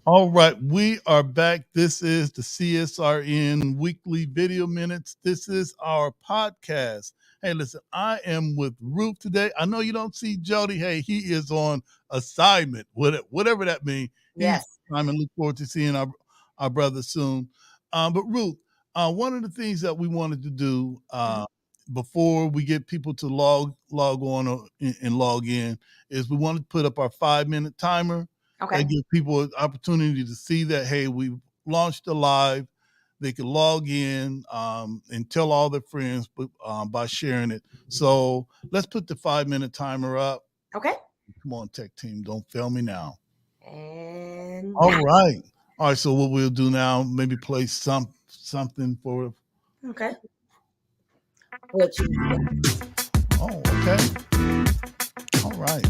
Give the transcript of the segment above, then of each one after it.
All right, we are back. This is the CSRN Weekly Video Minutes. This is our podcast. Hey, listen, I am with Ruth today. I know you don't see Jody. Hey, he is on assignment, whatever that means. He's Yes. I'm look forward to seeing our brother soon. But Ruth, one of the things that we wanted to do before we get people to log on and log in is we wanted to put up our 5-minute timer. Okay. That gives people an opportunity to see that, hey, we've launched a live. They can log in and tell all their friends by sharing it. So let's put the 5-minute timer up. Okay. Come on, tech team, don't fail me now. And All right. All right, so what we'll do now, maybe play something for. Okay. What you Oh, okay. All right.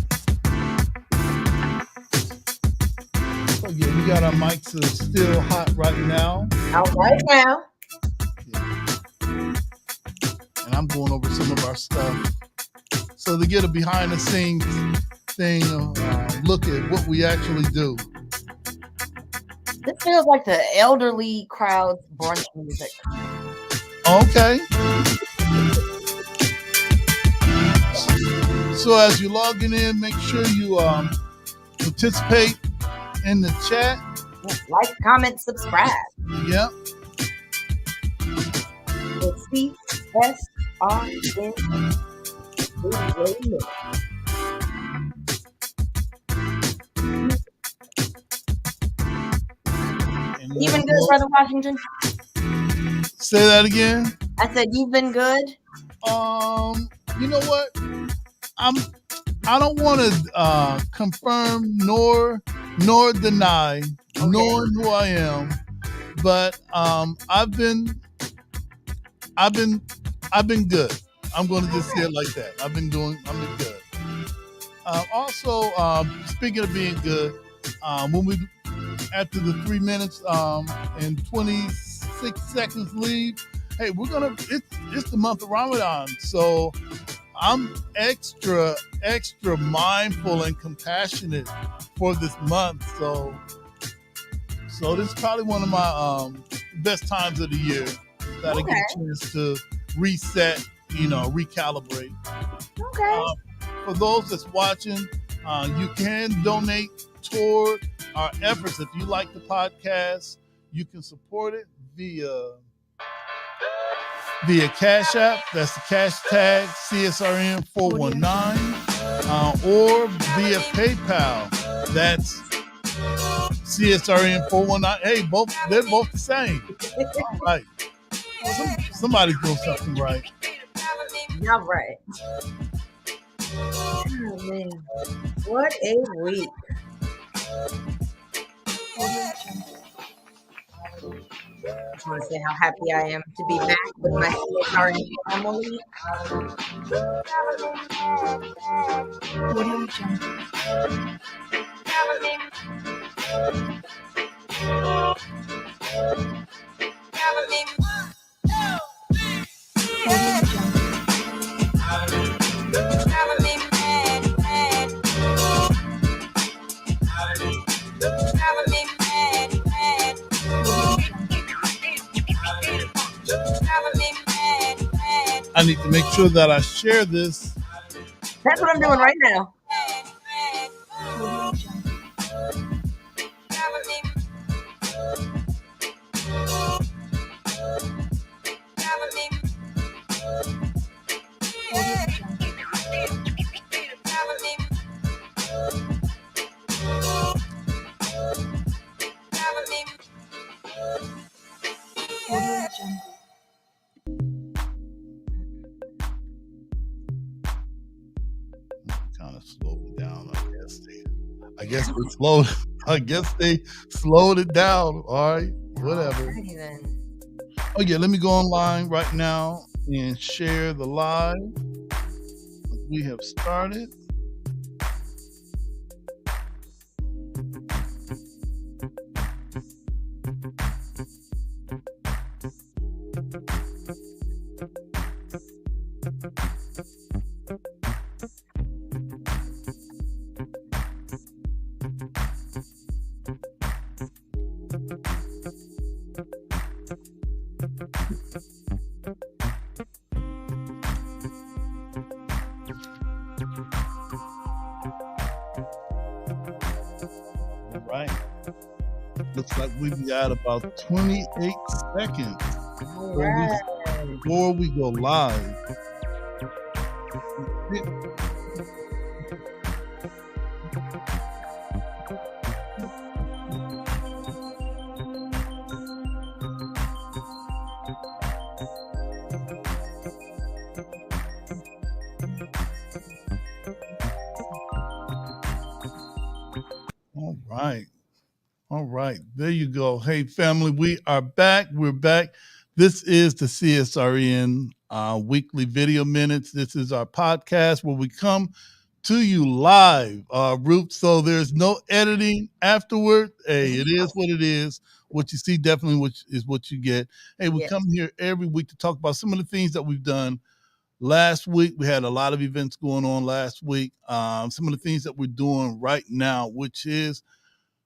So yeah, we got our mics are still hot right now. out right now? And I'm going over some of our stuff. So to get a behind the scenes thing, look at what we actually do. This feels like the elderly crowd's brunch music. Okay. So as you're logging in, make sure you participate in the chat. Like, comment, subscribe. Yep. It's CSRN. You've been good, Brother Washington? Say that again. I said you've been good. You know what? I don't want to confirm nor deny, nor who I am, but I've been good. I'm going to just say it like that. I've been good. Also, speaking of being good, when we after the 3 minutes and 26 seconds leave, hey, it's the month of Ramadan, so I'm extra mindful and compassionate for this month. So this is probably one of my best times of the year that I get a chance to reset, recalibrate. Okay. For those that's watching, you can donate toward our efforts. If you like the podcast, you can support it via Cash App. That's the cash tag CSRN419, or via PayPal. That's CSRN419. Hey, they're both the same. All right. Somebody's doing something right. Y'all right. Oh, man. What a week. I just want to say how happy I am to be back with my CSRN family. I need to make sure that I share this. That's what I'm doing right now. Kind of slowed it down, I guess they slowed it down. All right, whatever. Oh yeah, let me go online right now and share the live. We have started. right. Looks like we've got about 28 seconds All before we right. before we go live. All right. All right. There you go. Hey, family, we are back. We're back. This is the CSRN weekly video minutes. This is our podcast where we come to you live, Ruth. So there's no editing afterward. Hey, it is what it is. What you see definitely is what you get. Hey, we Yeah. come here every week to talk about some of the things that we've done. Last week, we had a lot of events going on last week. Some of the things that we're doing right now, which is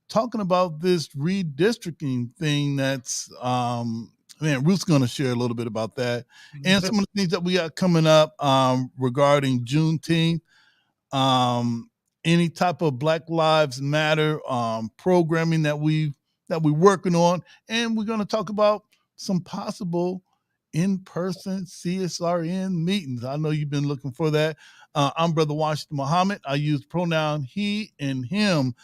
talking about this redistricting thing that's man, Ruth's going to share a little bit about that and some of the things that we got coming up regarding Juneteenth, um, any type of Black Lives Matter programming that we're working on, and we're going to talk about some possible in-person CSRN meetings. I know you've been looking for that. I'm Brother Washington Muhammad. I use pronoun he and him.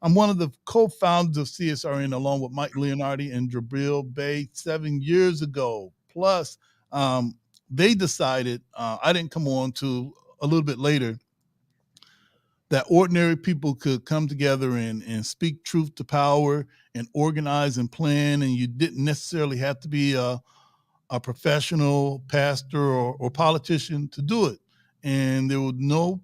I'm one of the co-founders of CSRN along with Mike Leonardi and Jabril Bay 7 years ago. Plus, they decided, I didn't come on to a little bit later, that ordinary people could come together and speak truth to power and organize and plan, and you didn't necessarily have to be a professional pastor or politician to do it. And there were no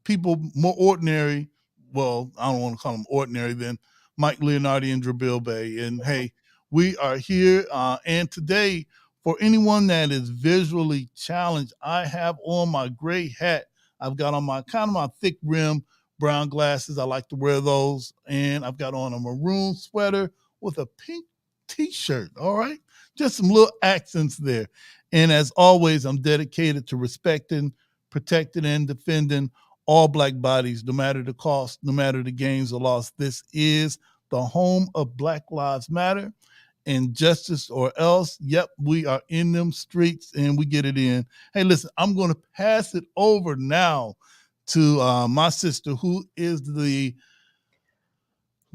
people more ordinary. Well, I don't want to call them ordinary than Mike Leonardi and Jabril Bay. And hey, we are here. And today, for anyone that is visually challenged, I have on my gray hat. I've got on my kind of my thick rim brown glasses. I like to wear those. And I've got on a maroon sweater with a pink t-shirt. All right. Just some little accents there. And as always, I'm dedicated to respecting, protecting, and defending all Black bodies, no matter the cost, no matter the gains or loss. This is the home of Black Lives Matter and justice or else. Yep, we are in them streets and we get it in. Hey, listen, I'm going to pass it over now to my sister, who is the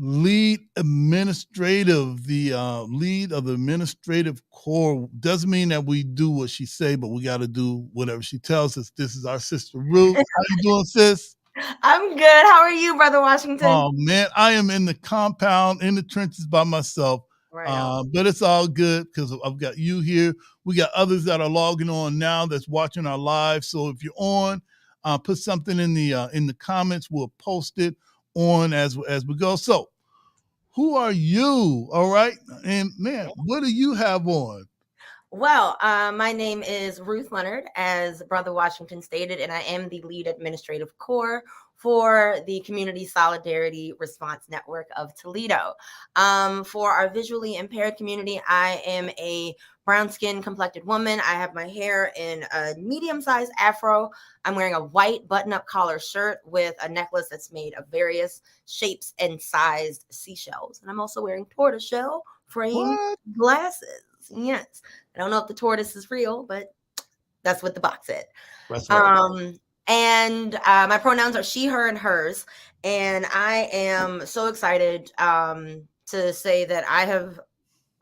lead administrative, the lead of the administrative core. Doesn't mean that we do what she say, but we got to do whatever she tells us. This is our sister Ruth. How you doing, sis? I'm good. How are you, Brother Washington? Oh man, I am in the compound in the trenches by myself. Right on. But it's all good because I've got you here. We got others that are logging on now that's watching our live. So if you're on, put something in the comments. We'll post it on as we go. So who are you? All right. And man, what do you have on? Well, my name is Ruth Leonard, as Brother Washington stated, and I am the lead administrative core for the Community Solidarity Response Network of Toledo. For our visually impaired community, I am a brown skin complected woman. I have my hair in a medium-sized afro. I'm wearing a white button-up collar shirt with a necklace that's made of various shapes and sized seashells. And I'm also wearing tortoiseshell framed glasses. Yes. I don't know if the tortoise is real, but that's what the box said. That's right. And my pronouns are she, her, and hers. And I am so excited to say that I have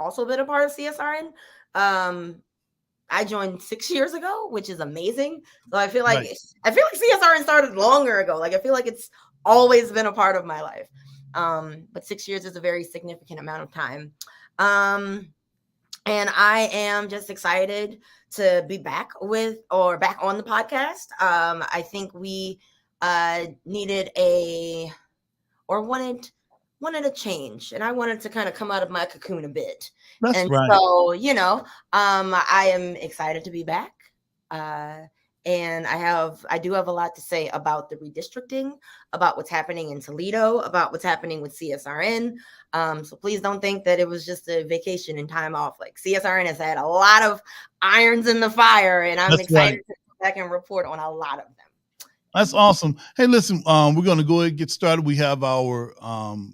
also been a part of CSRN. I joined 6 years ago, which is amazing. So I feel like CSRN started longer ago. Like I feel like it's always been a part of my life. But 6 years is a very significant amount of time. And I am just excited to be back on the podcast. I think we wanted a change, and I wanted to kind of come out of my cocoon a bit. That's and right. So, I am excited to be back. And I do have a lot to say about the redistricting, about what's happening in Toledo, about what's happening with CSRN. So please don't think that it was just a vacation and time off. Like CSRN has had a lot of irons in the fire, and I'm excited to come back and report on a lot of them. That's awesome. Hey, listen, we're going to go ahead and get started. We have our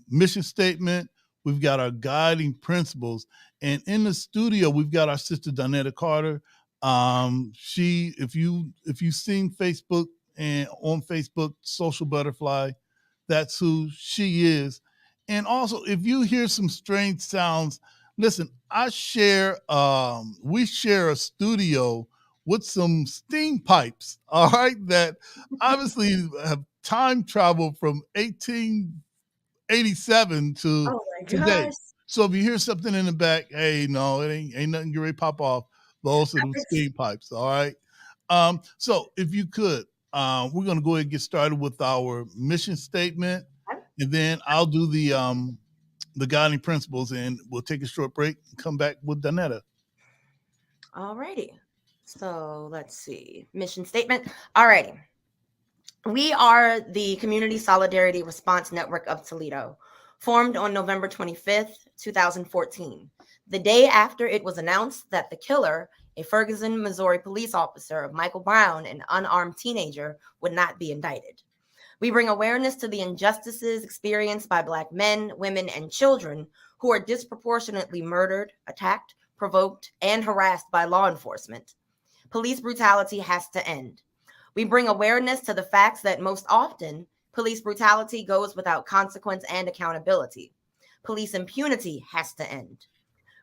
mission statement. We've got our guiding principles, and in the studio, we've got our sister Donetta Carter. If you've seen Facebook and on Facebook, Social Butterfly, that's who she is. And also, if you hear some strange sounds, listen. We share a studio with some steam pipes. All right, that obviously have time traveled from 1887 to Oh my today. gosh. So if you hear something in the back, hey, no, it ain't nothing. Get ready to pop off. Those are them steam pipes. All right. So if you could, we're gonna go ahead and get started with our mission statement, and then I'll do the guiding principles, and we'll take a short break and come back with Donetta. Alrighty. So let's see. Mission statement. Alrighty. We are the Community Solidarity Response Network of Toledo, formed on November 25th, 2014, the day after it was announced that the killer, a Ferguson, Missouri police officer of Michael Brown, an unarmed teenager, would not be indicted. We bring awareness to the injustices experienced by Black men, women, and children who are disproportionately murdered, attacked, provoked, and harassed by law enforcement. Police brutality has to end. We bring awareness to the facts that most often police brutality goes without consequence and accountability. Police impunity has to end.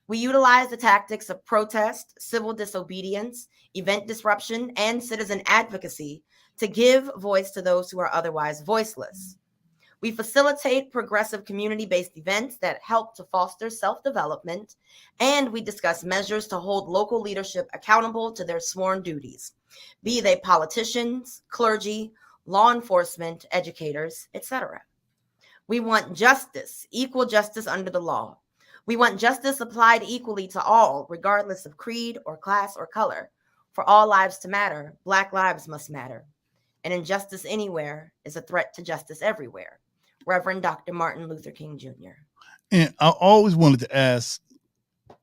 We utilize the tactics of protest, civil disobedience, event disruption, and citizen advocacy to give voice to those who are otherwise voiceless. We facilitate progressive community-based events that help to foster self-development, and we discuss measures to hold local leadership accountable to their sworn duties, be they politicians, clergy, law enforcement, educators, etc. We want justice, equal justice under the law. We want justice applied equally to all, regardless of creed or class or color. For all lives to matter, Black lives must matter. And injustice anywhere is a threat to justice everywhere. Reverend Dr. Martin Luther King Jr. And I always wanted to ask,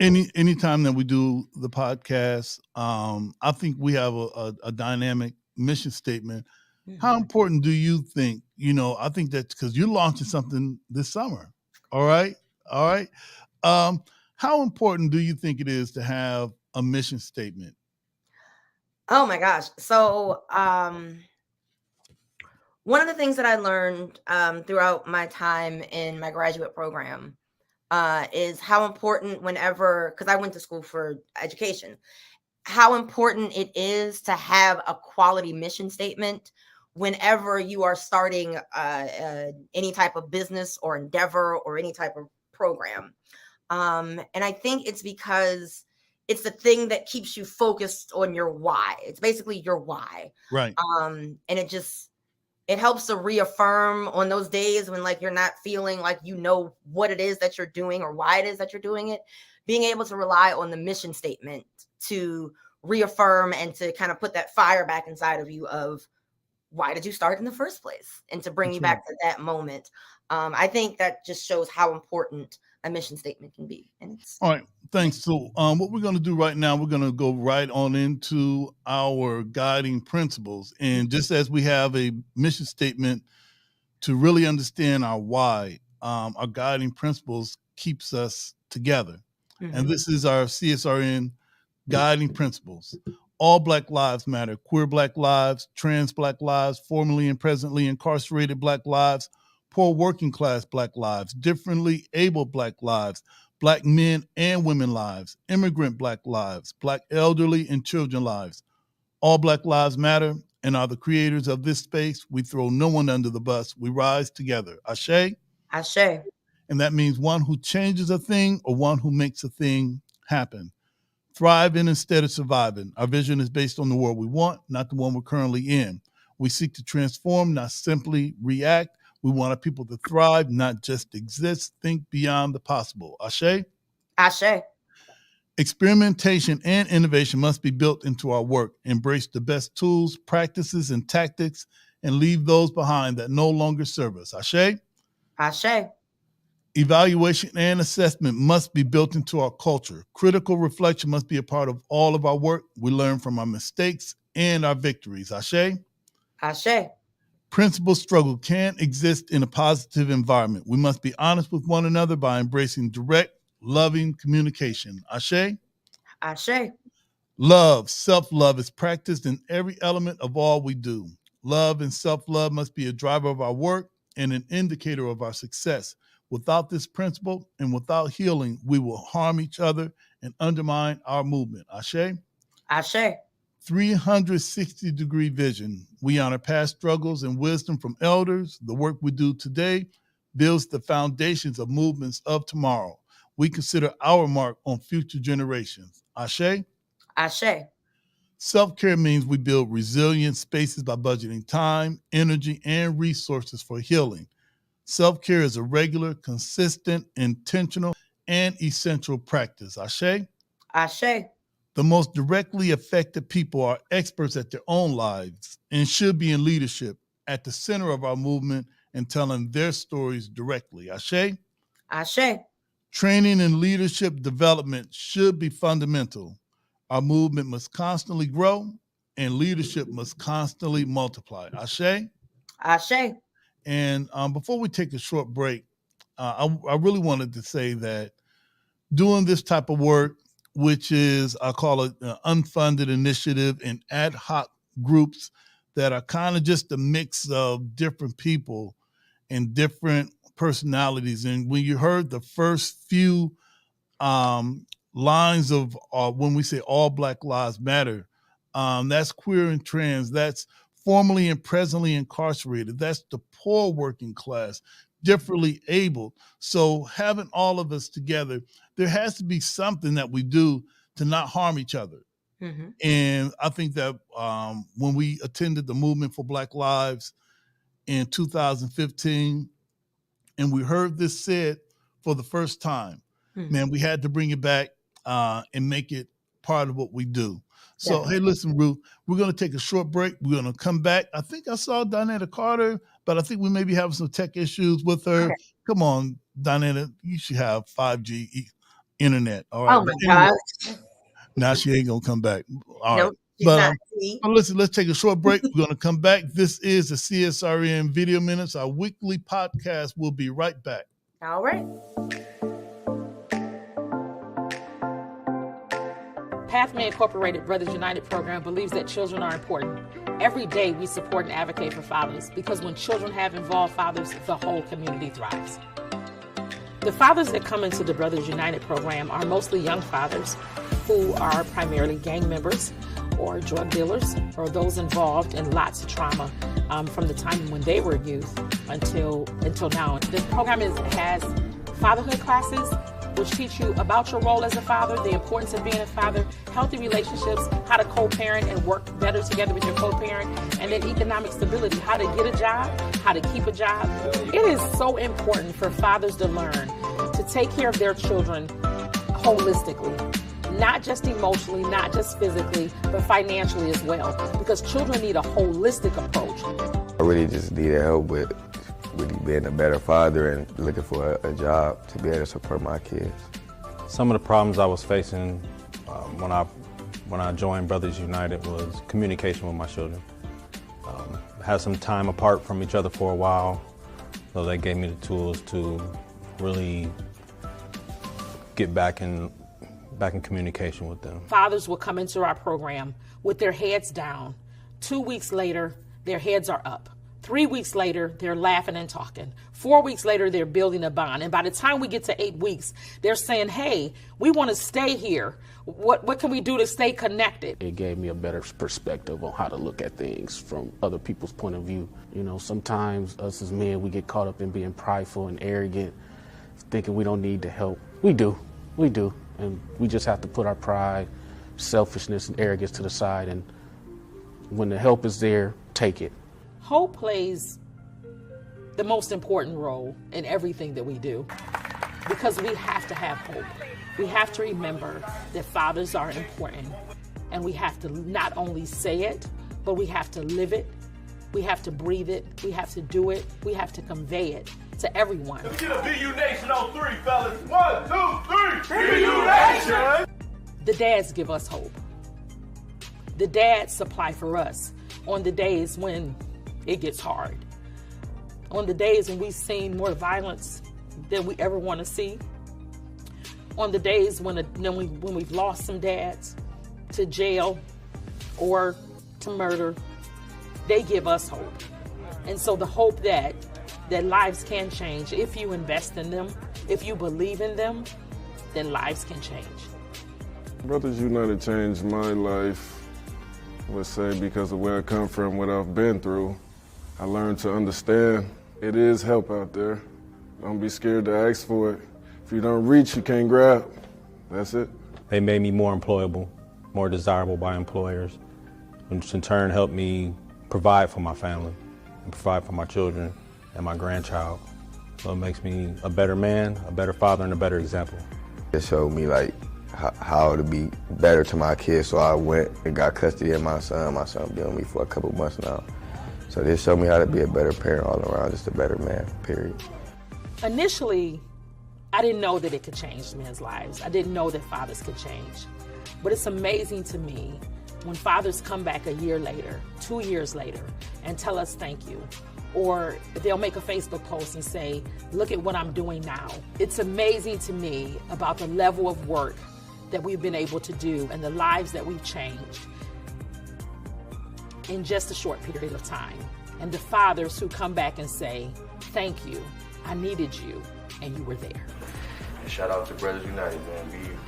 anytime that we do the podcast, I think we have a dynamic mission statement. How important do you think? I think that's because you're launching something this summer. All right, all right. How important do you think it is to have a mission statement? Oh my gosh. So, one of the things that I learned throughout my time in my graduate program is how important because I went to school for education, how important it is to have a quality mission statement whenever you are starting any type of business or endeavor or any type of program. And I think it's because it's the thing that keeps you focused on your why. It's basically your why. Right. And it helps to reaffirm on those days when like you're not feeling like you know what it is that you're doing or why it is that you're doing it. Being able to rely on the mission statement to reaffirm and to kind of put that fire back inside of you of why did you start in the first place, and to bring you back to that moment. I think that just shows how important a mission statement can be. And it's all right. Thanks. So, what we're going to do right now, we're going to go right on into our guiding principles. And just as we have a mission statement to really understand our why, our guiding principles keeps us together. And this is our CSRN guiding principles. All Black lives matter. Queer Black lives, trans Black lives, formerly and presently incarcerated Black lives, poor working class Black lives, differently able Black lives, Black men and women lives, immigrant Black lives, Black elderly and children lives. All Black lives matter and are the creators of this space. We throw no one under the bus. We rise together. Ashe? Ashe. And that means one who changes a thing or one who makes a thing happen. Thriving instead of surviving. Our vision is based on the world we want, not the one we're currently in. We seek to transform, not simply react. We want our people to thrive, not just exist. Think beyond the possible. Ashe? Ashe. Experimentation and innovation must be built into our work. Embrace the best tools, practices, and tactics, and leave those behind that no longer serve us. Ashe? Ashe. Evaluation and assessment must be built into our culture. Critical reflection must be a part of all of our work. We learn from our mistakes and our victories. Ashe? Ashe. Principal struggle can't exist in a positive environment. We must be honest with one another by embracing direct, loving communication. Ashe? Ashe. Love, self-love is practiced in every element of all we do. Love and self-love must be a driver of our work and an indicator of our success. Without this principle and without healing, we will harm each other and undermine our movement. Ashe? Ashe. 360-degree vision. We honor past struggles and wisdom from elders. The work we do today builds the foundations of movements of tomorrow. We consider our mark on future generations. Ashe? Ashe. Self-care means we build resilient spaces by budgeting time, energy, and resources for healing. Self-care is a regular, consistent, intentional, and essential practice. Ashe? Ashe. The most directly affected people are experts at their own lives and should be in leadership at the center of our movement and telling their stories directly. Ashe? Ashe. Training and leadership development should be fundamental. Our movement must constantly grow and leadership must constantly multiply. Ashe? Ashe. And before we take a short break, I really wanted to say that doing this type of work, which is, I call it an unfunded initiative and ad hoc groups that are kind of just a mix of different people and different personalities. And when you heard the first few lines of when we say all Black Lives Matter, that's queer and trans, that's formerly and presently incarcerated, that's the poor working class, differently abled. So having all of us together, there has to be something that we do to not harm each other. Mm-hmm. And I think that when we attended the Movement for Black Lives in 2015, and we heard this said for the first time, man, we had to bring it back and make it part of what we do. So, definitely. Hey, listen, Ruth, we're going to take a short break. We're going to come back. I think I saw Donetta Carter, but I think we may be having some tech issues with her. Okay. Come on, Donetta, you should have 5G internet. All right. Oh, my gosh. Now she ain't going to come back. All nope, right. She's but not listen, let's take a short break. We're going to come back. This is the CSRN Video Minutes, our weekly podcast. We'll be right back. All right. Pathway Incorporated Brothers United program believes that children are important. Every day we support and advocate for fathers because when children have involved fathers, the whole community thrives. The fathers that come into the Brothers United program are mostly young fathers who are primarily gang members or drug dealers or those involved in lots of trauma from the time when they were youth until now. This program has fatherhood classes which teach you about your role as a father, the importance of being a father, healthy relationships, how to co-parent and work better together with your co-parent, and then economic stability, how to get a job, how to keep a job. It is so important for fathers to learn to take care of their children holistically, not just emotionally, not just physically, but financially as well, because children need a holistic approach. I really just needed help with really being a better father and looking for a job to be able to support my kids. Some of the problems I was facing when I joined Brothers United was communication with my children. Had some time apart from each other for a while, so they gave me the tools to really get back in communication with them. Fathers will come into our program with their heads down. 2 weeks later, their heads are up. 3 weeks later, they're laughing and talking. 4 weeks later, they're building a bond. And by the time we get to 8 weeks, they're saying, hey, we want to stay here. What can we do to stay connected? It gave me a better perspective on how to look at things from other people's point of view. You know, sometimes us as men, we get caught up in being prideful and arrogant, thinking we don't need the help. We do. And we just have to put our pride, selfishness, and arrogance to the side. And when the help is there, take it. Hope plays the most important role in everything that we do because we have to have hope. We have to remember that fathers are important, and we have to not only say it, but we have to live it. We have to breathe it. We have to do it. We have to convey it to everyone. Let's get a BU Nation on 3, fellas. 1, 2, 3. BU Nation! The dads give us hope. The dads supply for us on the days when it gets hard. On the days when we've seen more violence than we ever want to see, on the days when we've lost some dads to jail or to murder, they give us hope. And so the hope that lives can change, if you invest in them, if you believe in them, then lives can change. Brothers United changed my life, I would say, because of where I come from, what I've been through. I learned to understand it is help out there. Don't be scared to ask for it. If you don't reach, you can't grab. That's it. They made me more employable, more desirable by employers, which in turn helped me provide for my family and provide for my children and my grandchild. So it makes me a better man, a better father, and a better example. It showed me like how to be better to my kids, so I went and got custody of my son. My son been with me for a couple months now. So this showed me how to be a better parent all around, just a better man, period. Initially, I didn't know that it could change men's lives. I didn't know that fathers could change. But it's amazing to me when fathers come back a year later, 2 years later, and tell us thank you. Or they'll make a Facebook post and say, look at what I'm doing now. It's amazing to me about the level of work that we've been able to do and the lives that we've changed in just a short period of time. And the fathers who come back and say, thank you, I needed you, and you were there. And shout out to Brothers United, man. Be you.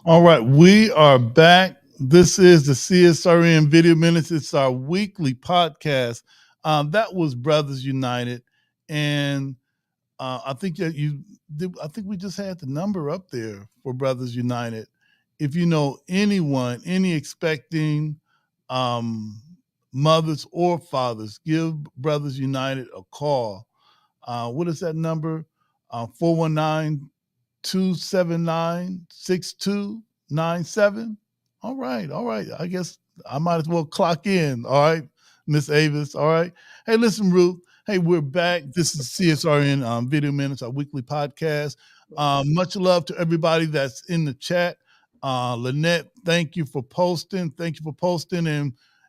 All right, we are back. This is the CSRN Video Minutes. It's our weekly podcast. That was Brothers United, and I think that I think we just had the number up there for Brothers United. If you know anyone, any expecting mothers or fathers, give Brothers United a call. What is that number? 419 279 6297. All right. I guess I might as well clock in. All right, Miss Avis. All right. Hey, listen, Ruth. Hey, we're back. This is CSRN Video Minutes, our weekly podcast. Much love to everybody that's in the chat. Lynette, thank you for posting. And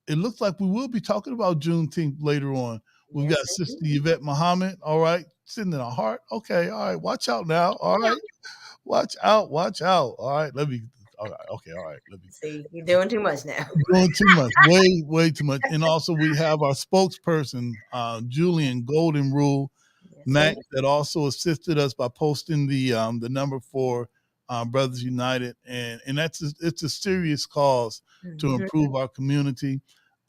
it looks like we will be talking about Juneteenth later on. We've got Sister Yvette Muhammad. All right. Sitting in our heart. Okay. All right. Watch out now. All right. Watch out. All right. All right. See, you're doing too much now. Doing too much. Way too much. And also we have our spokesperson, Julian Golden Rule, Mac, that also assisted us by posting the number for Brothers United. And it's a serious cause to improve our community.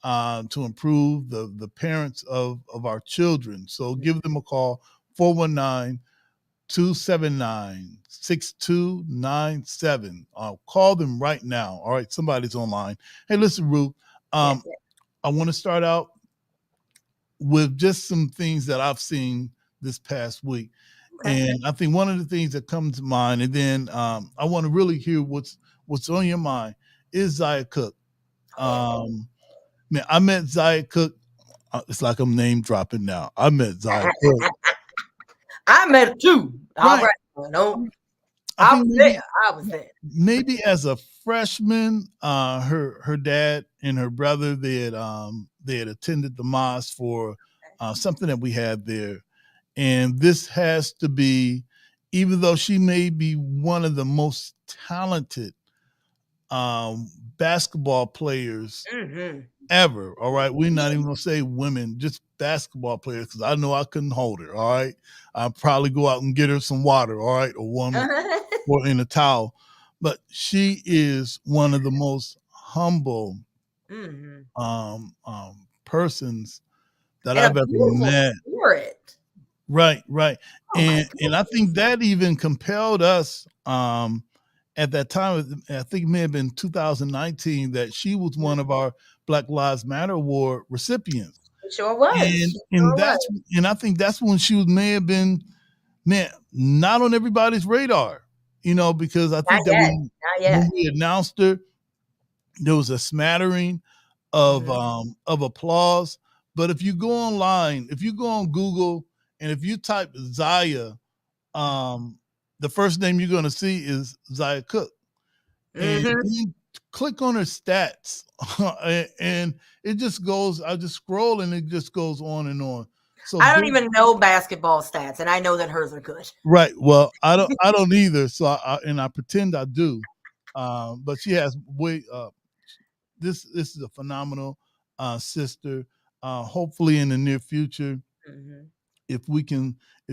To improve the parents of our children. So give them a call, 419-279-6297. Call them right now. All right, somebody's online. Hey, listen, Ruth, I want to start out with just some things that I've seen this past week. Okay. And I think one of the things that comes to mind, and then I want to really hear what's on your mind, is Zaya Cook. Man, I met Zaya Cook. It's like I'm name dropping now. I met Zaya Cook. I met her too. All right. No, I was there. Maybe as a freshman, her dad and her brother, they had attended the mosque for something that we had there. And this has to be, even though she may be one of the most talented basketball players ever. All right. We're not even going to say women, just basketball players, because I know I couldn't hold her. All right. I'll probably go out and get her some water. All right. Or one or in a towel. But she is one of the most humble persons that I've ever met. Spirit. Right. And I think that even compelled us at that time, I think it may have been 2019, that she was one of our Black Lives Matter Award recipients. It sure was. And I think that's when she may have been man, not on everybody's radar, because I think Not that yet. Not yet. when we announced her, there was a smattering of applause. But if you go online, if you go on Google, and if you type Zaya, the first name you're going to see is Zaya Cook, and you click on her stats, and it just goes. I just scroll, and it just goes on and on. So I don't even know basketball stats, and I know that hers are good. Right. Well, I don't either. So I pretend I do. But she has this is a phenomenal sister. Hopefully in the near future, if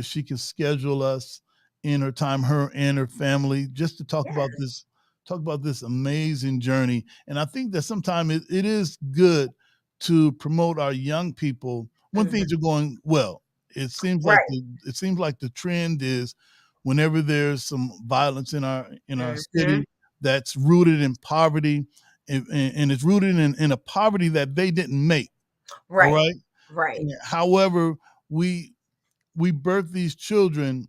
she can schedule us in her time, her and her family, just to talk about this amazing journey. And I think that sometimes it is good to promote our young people when things are going well. It seems like the trend is whenever there's some violence in our city that's rooted in poverty, and it's rooted in a poverty that they didn't make. Right. All right. Right. However, we birth these children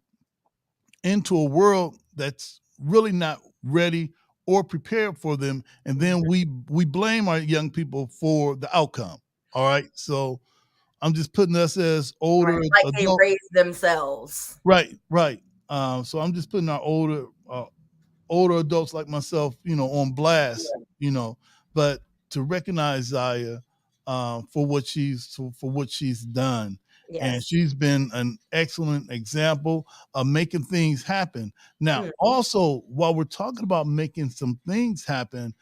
into a world that's really not ready or prepared for them, and then we blame our young people for the outcome. All right. So I'm just putting us as older like adults. they raise themselves. Right. So I'm just putting our older adults like myself, on blast, but to recognize Zaya for what she's done. Yes. And she's been an excellent example of making things happen. Now, also, while we're talking about making some things happen,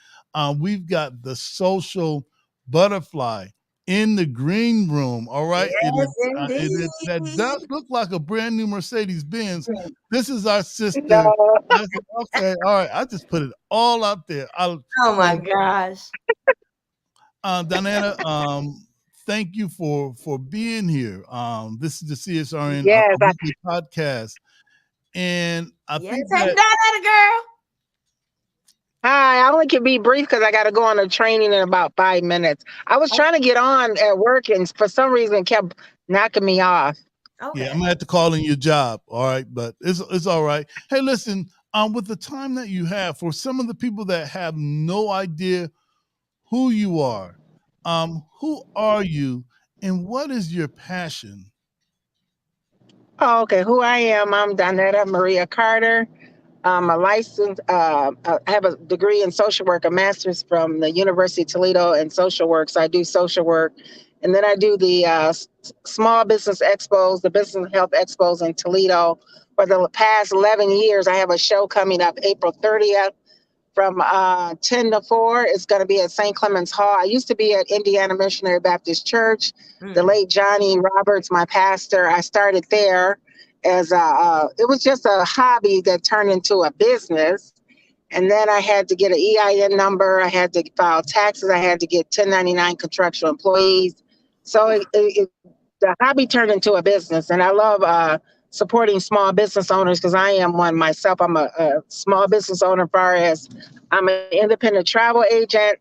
we've got the social butterfly in the green room. All right. Yes, indeed. That does look like a brand new Mercedes Benz. This is our sister. No. Okay. All right. I just put it all out there. Oh my gosh. Diana, thank you for being here. This is the CSRN Yes, weekly podcast. And I think that Diana, girl. Hi, I only can be brief because I got to go on a training in about 5 minutes. I was trying to get on at work, and for some reason, it kept knocking me off. Okay. Yeah, I'm gonna have to call in your job. All right, but it's all right. Hey, listen, with the time that you have, for some of the people that have no idea who you are, who are you, and what is your passion? Oh, okay. Who I am, I'm Donetta Maria Carter. I'm a licensed, I have a degree in social work, a master's from the University of Toledo in social work. So I do social work. And then I do the small business expos, the business health expos in Toledo. For the past 11 years, I have a show coming up April 30th from 10 to 4. It's going to be at St. Clement's Hall. I used to be at Indiana Missionary Baptist Church. The late Johnny Roberts, my pastor, I started there as it was just a hobby that turned into a business. And then I had to get an EIN number. I had to file taxes. I had to get 1099 contractual employees. So the hobby turned into a business. And I love supporting small business owners because I am one myself. I'm a small business owner as far as I'm an independent travel agent.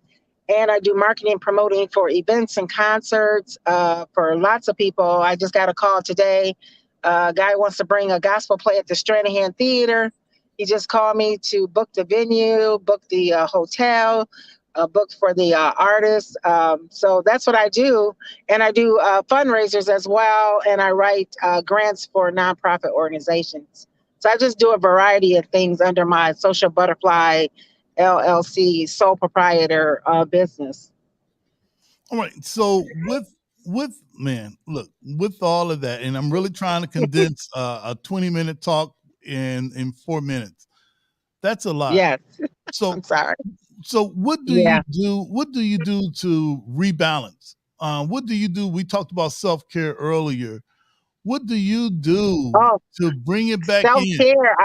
And I do marketing and promoting for events and concerts for lots of people. I just got a call today. A guy wants to bring a gospel play at the Stranahan Theater. He just called me to book the venue, book the hotel, book for the artists. So that's what I do. And I do fundraisers as well. And I write grants for nonprofit organizations. So I just do a variety of things under my Social Butterfly LLC sole proprietor business. All right. So with all of that, and I'm really trying to condense a 20-minute talk in 4 minutes. That's a lot. Yes. So I'm sorry. So what do you do? What do you do to rebalance? What do you do? We talked about self-care earlier. What do you do to bring it back in? Self-care.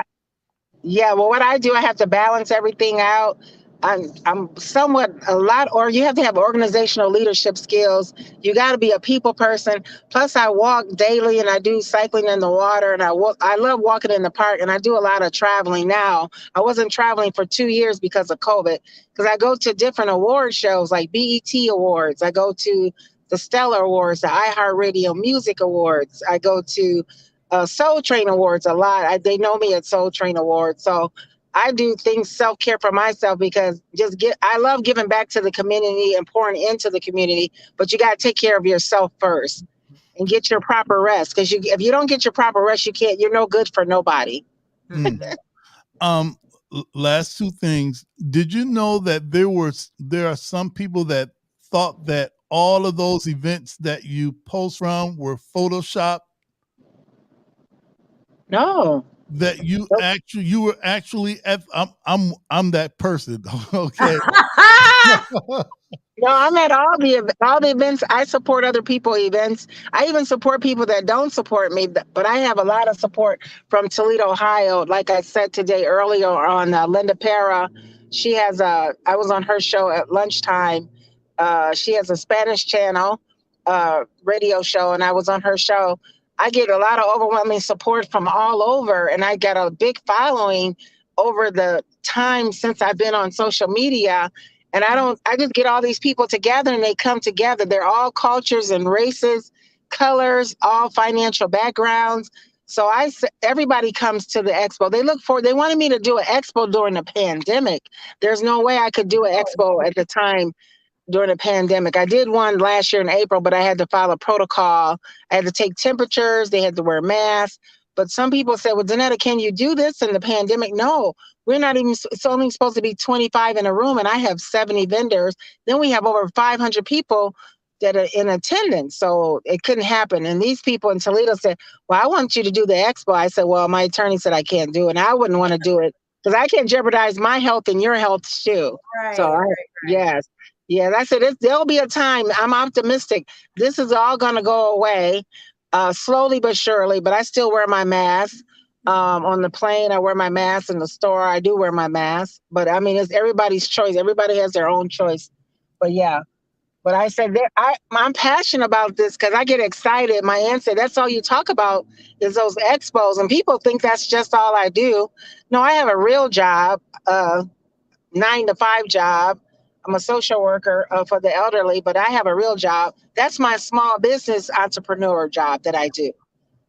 Yeah, well, what I do, I have to balance everything out. I'm somewhat or you have to have organizational leadership skills. You got to be a people person. Plus, I walk daily and I do cycling in the water, and I love walking in the park, and I do a lot of traveling now. I wasn't traveling for 2 years because of COVID, because I go to different award shows like BET Awards. I go to the Stellar Awards, the iHeartRadio Music Awards. I go to Soul Train Awards a lot. They know me at Soul Train Awards. So I do things self-care for myself because I love giving back to the community and pouring into the community, but you got to take care of yourself first and get your proper rest. Because if you don't get your proper rest, you're no good for nobody. Last two things. Did you know that there are some people that thought that all of those events that you post around were Photoshopped? No. That you were actually I'm that person. Okay. No, I'm at all the events. I support other people events. I even support people that don't support me, but I have a lot of support from Toledo, Ohio. Like I said today earlier on Linda Pera, I was on her show at lunchtime. She has a Spanish channel radio show, and I was on her show. I get a lot of overwhelming support from all over, and I got a big following over the time since I've been on social media. And I just get all these people together and they come together. They're all cultures and races, colors, all financial backgrounds. So everybody comes to the expo. They wanted me to do an expo during the pandemic. There's no way I could do an expo at the time during the pandemic. I did one last year in April, but I had to follow protocol. I had to take temperatures. They had to wear masks. But some people said, well, Danetta, can you do this in the pandemic? No, we're not even, it's only supposed to be 25 in a room, and I have 70 vendors. Then we have over 500 people that are in attendance. So it couldn't happen. And these people in Toledo said, well, I want you to do the expo. I said, well, my attorney said I can't do it. And I wouldn't want to do it because I can't jeopardize my health and your health too. Yes. Yeah, I said there'll be a time. I'm optimistic. This is all going to go away slowly but surely, but I still wear my mask. On the plane, I wear my mask. In the store, I do wear my mask. But I mean, it's everybody's choice. Everybody has their own choice. But yeah, but I said I'm passionate about this because I get excited. My aunt said, that's all you talk about is those expos. And people think that's just all I do. No, I have a real job, 9-to-5 job. I'm a social worker for the elderly, but I have a real job. That's my small business entrepreneur job that I do.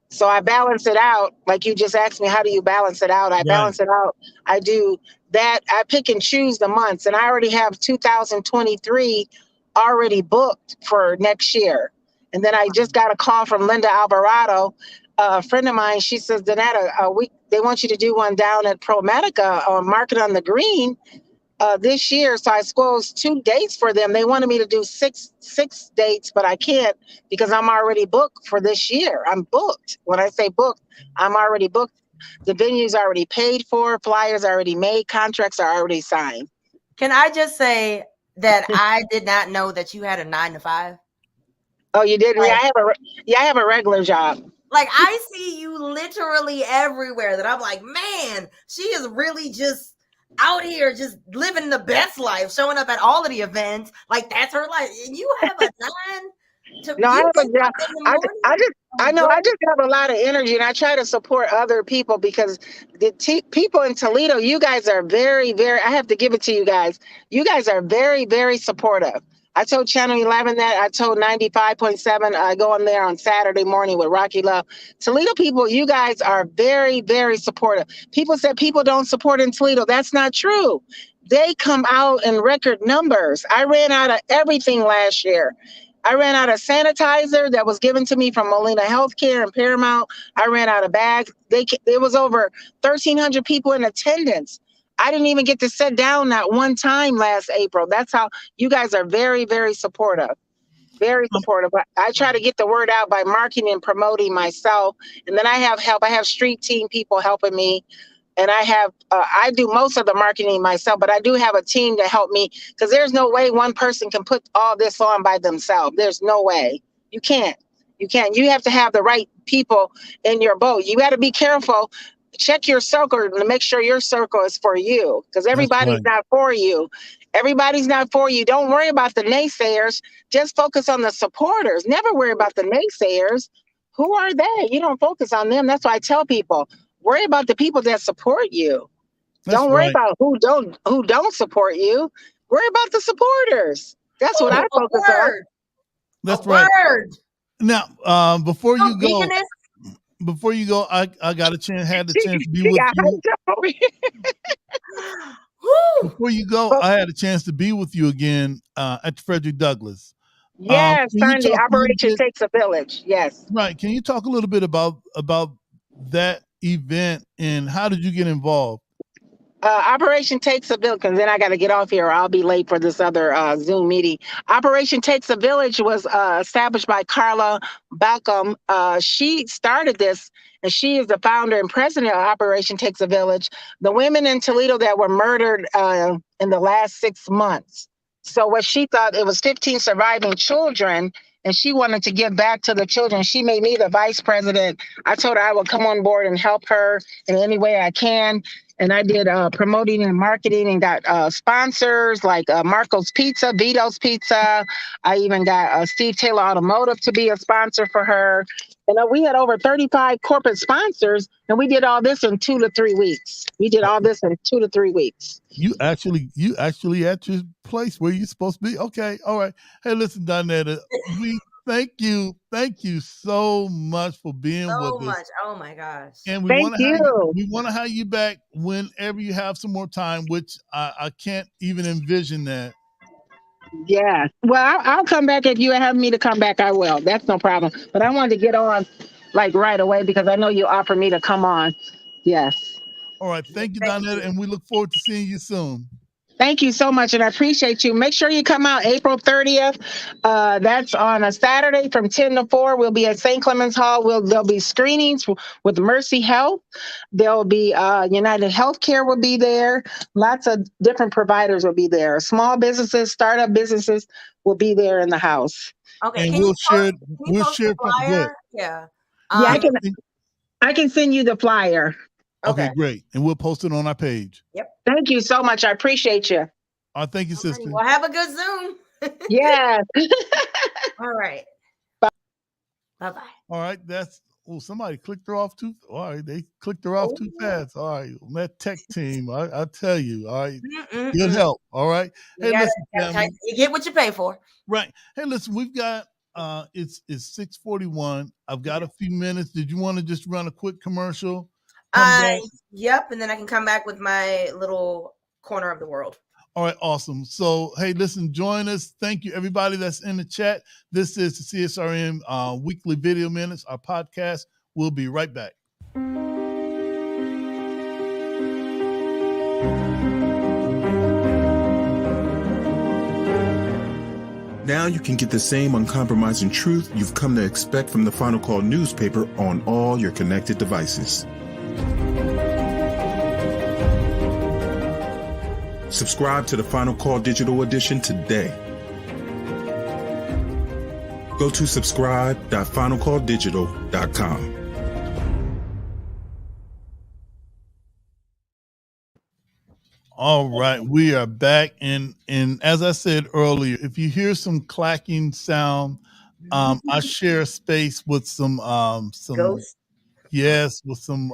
So I balance it out. Like you just asked me, how do you balance it out? I balance it out. I do that. I pick and choose the months, and I already have 2023 already booked for next year. And then I just got a call from Linda Alvarado, a friend of mine. She says, Danetta, they want you to do one down at ProMedica on Market on the Green this year. So I squozed 2 dates for them. They wanted me to do six dates, but I can't because I'm already booked for this year. I'm booked. When I say booked, I'm already booked. The venue's already paid for, flyers already made, contracts are already signed. Can I just say that I did not know that you had a 9-to-5? Oh, you didn't? Like, I have a regular job. Like, I see you literally everywhere that I'm like, man, she is really just out here just living the best life, showing up at all of the events. Like, that's her life. And you have a 9 to no, I have a job. I just have a lot of energy, and I try to support other people because the people in Toledo, you guys are very, very, I have to give it to you guys. You guys are very, very supportive. I told Channel 11 that. I told 95.7. I go on there on Saturday morning with Rocky Love. Toledo people, you guys are very, very supportive. People said people don't support in Toledo. That's not true. They come out in record numbers. I ran out of everything last year. I ran out of sanitizer that was given to me from Molina Healthcare and Paramount. I ran out of bags. There was over 1,300 people in attendance. I didn't even get to sit down that one time last April. That's how you guys are very, very supportive. Very supportive. I try to get the word out by marketing and promoting myself. And then I have help. I have street team people helping me. And I do most of the marketing myself, but I do have a team to help me because there's no way one person can put all this on by themselves. There's no way. You can't. You have to have the right people in your boat. You got to be careful. Check your circle to make sure your circle is for you because everybody's not for you. Everybody's not for you. Don't worry about the naysayers. Just focus on the supporters. Never worry about the naysayers. Who are they? You don't focus on them. That's why I tell people, worry about the people that support you. Don't worry about who don't support you. Worry about the supporters. That's what I focus on. That's right. Now, before you go, before you go, I got had the chance to be She with got you. hyped up over here. Whew. Before you go, But I had a chance to be with you again at the Frederick Douglass. yes, Can you Sunday, talk a little Operation bit? Takes a Village. Yes. Right. Can you talk a little bit about that event and how did you get involved? Operation Takes a Village, and then I got to get off here or I'll be late for this other Zoom meeting. Operation Takes a Village was established by Carla Balcom. She started this, and she is the founder and president of Operation Takes a Village. The women in Toledo that were murdered in the last 6 months. So what she thought, it was 15 surviving children, and she wanted to give back to the children. She made me the vice president. I told her I would come on board and help her in any way I can. And I did promoting and marketing and got sponsors like Marco's Pizza, Vito's Pizza. I even got Steve Taylor Automotive to be a sponsor for her. And we had over 35 corporate sponsors, and we did all this in 2 to 3 weeks. We did all this in 2 to 3 weeks. You actually at your place where you're supposed to be. Okay, all right. Hey, listen, Donetta, we thank you so much for being So with us. much. Oh my gosh. And we Thank want you. to have you back whenever you have some more time, which I can't even envision that. Yeah. Well, I'll come back if you have me to come back. I will. That's no problem. But I wanted to get on like right away because I know you offered me to come on. Yes. All right, thank you, Thank Donetta, you. and we look forward to seeing you soon. Thank you so much, and I appreciate you. Make sure you come out April 30th. That's on a Saturday from 10 to 4. We'll be at St. Clemens Hall. There'll be screenings with Mercy Health. There'll be United Healthcare will be there. Lots of different providers will be there. Small businesses, startup businesses will be there in the house. Okay. And Can you post we'll the share go ahead. flyer? Yeah. Yeah, Um, I can send you the flyer. Okay, okay. great. And we'll post it on our page. Yep. Thank you so much. I appreciate you. All right, thank you, All right. sister. Well, have a good Zoom. Yes. All right. Bye-bye. All right, somebody clicked her off too. All right, they clicked her off too fast. All right, that tech team, I tell you, all right, good help. All right, hey, listen, family. You get what you pay for. Right. Hey, listen, we've got it's 6:41. I've got a few minutes. Did you want to just run a quick commercial? Come back. Yep, and then I can come back with my little corner of the world. All right, awesome. So, hey, listen, join us. Thank you, everybody that's in the chat. This is the CSRN Weekly Video Minutes, our podcast. We'll be right back. Now you can get the same uncompromising truth you've come to expect from the Final Call newspaper on all your connected devices. Subscribe to the Final Call Digital Edition today. Go to subscribe.finalcalldigital.com. All right, we are back, and as I said earlier, if you hear some clacking sound, I share space with some Ghosts? yes, with some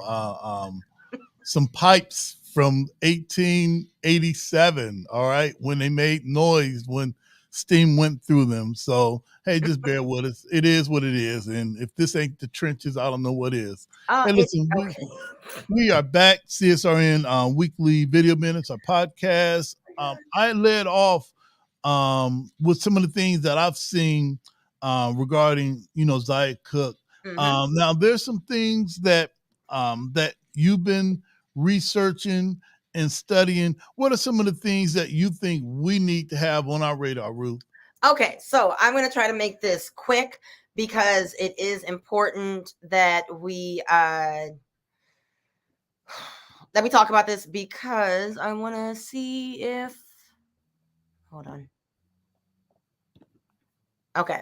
pipes from 1887. All right, when they made noise when steam went through them. So hey, just bear with us. It is what it is, and if this ain't the trenches, I don't know what is. Hey, listen, we are back. CSRN Weekly Video Minutes, our podcast. I led off with some of the things that I've seen regarding, Zaya Cook. Now, there's some things that you've been researching and studying. What are some of the things that you think we need to have on our radar, Ruth? Okay, so I'm going to try to make this quick because it is important that we let me talk about this because I want to see if, hold on. Okay.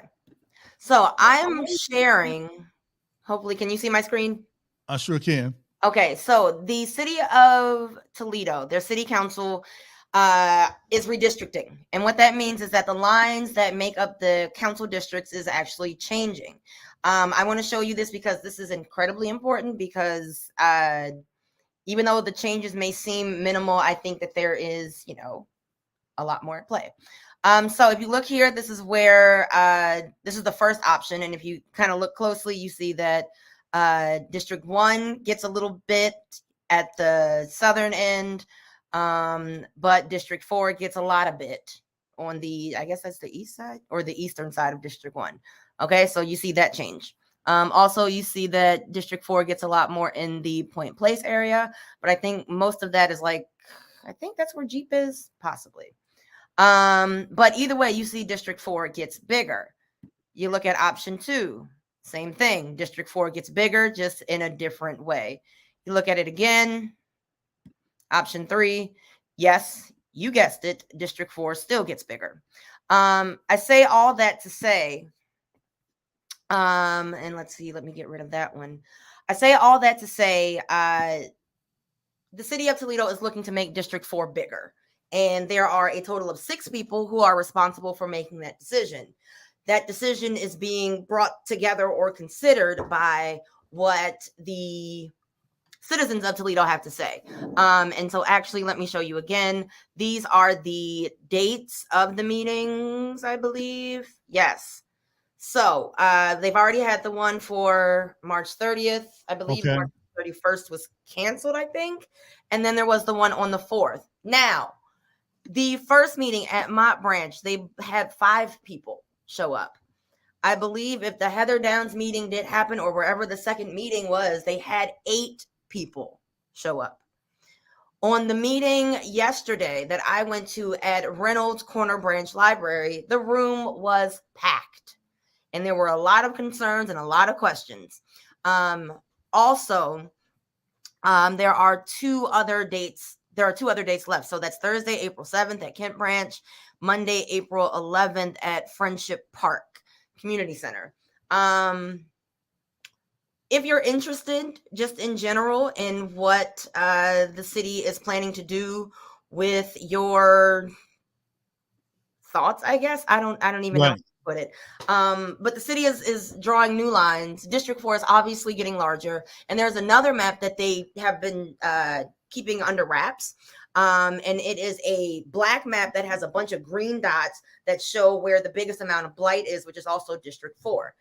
So I'm sharing, hopefully, can you see my screen? I sure can. Okay. So the city of Toledo, their city council is redistricting. And what that means is that the lines that make up the council districts is actually changing. I want to show you this because this is incredibly important because even though the changes may seem minimal, I think that there is, a lot more at play. So if you look here, this is where this is the first option. And if you kind of look closely, you see that District 1 gets a little bit at the southern end, but District 4 gets a lot of bit on the, I guess that's the east side or the eastern side of District 1. Okay, so you see that change. Also, you see that District 4 gets a lot more in the Point Place area, but I think most of that is like, I think that's where Jeep is, possibly. But either way, you see District 4 gets bigger. You look at option 2, same thing. District 4 gets bigger, just in a different way. You look at it again, option 3, yes, you guessed it, District 4 still gets bigger. I say all that to say, and let's see, let me get rid of that one. I say all that to say, the city of Toledo is looking to make District 4 bigger. And there are a total of 6 people who are responsible for making that decision. That decision is being brought together or considered by what the citizens of Toledo have to say. And so actually, let me show you again. These are the dates of the meetings, I believe. Yes. So they've already had the one for March 30th. I believe Okay. March 31st was canceled, I think. And then there was the one on the 4th. Now, the first meeting at Mott Branch, they had 5 people show up. I believe if the Heather Downs meeting did happen or wherever the second meeting was, they had 8 people show up. On the meeting yesterday that I went to at Reynolds Corner Branch Library, the room was packed. And there were a lot of concerns and a lot of questions. Also, there are 2 other dates. There are 2 other dates left. So that's Thursday, April 7th at Kent Branch, Monday, April 11th at Friendship Park Community Center. If you're interested, just in general, in what the city is planning to do with your thoughts, I guess I don't even know how to put it. But the city is drawing new lines. District 4 is obviously getting larger, and there's another map that they have been keeping under wraps. And it is a black map that has a bunch of green dots that show where the biggest amount of blight is, which is also District 4.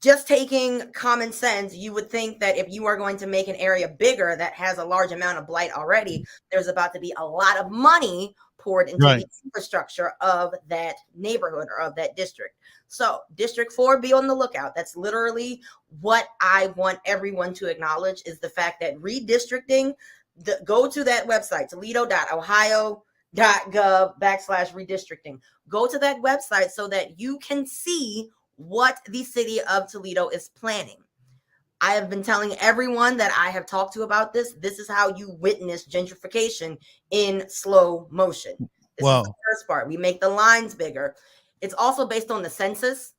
Just taking common sense, you would think that if you are going to make an area bigger that has a large amount of blight already, there's about to be a lot of money poured into the infrastructure of that neighborhood or of that district. So District 4, be on the lookout. That's literally what I want everyone to acknowledge, is the fact that redistricting, go to that website, toledo.ohio.gov/redistricting. Go to that website so that you can see what the city of Toledo is planning. I have been telling everyone that I have talked to about this. This is how you witness gentrification in slow motion. This is the first part. We make the lines bigger. It's also based on the census.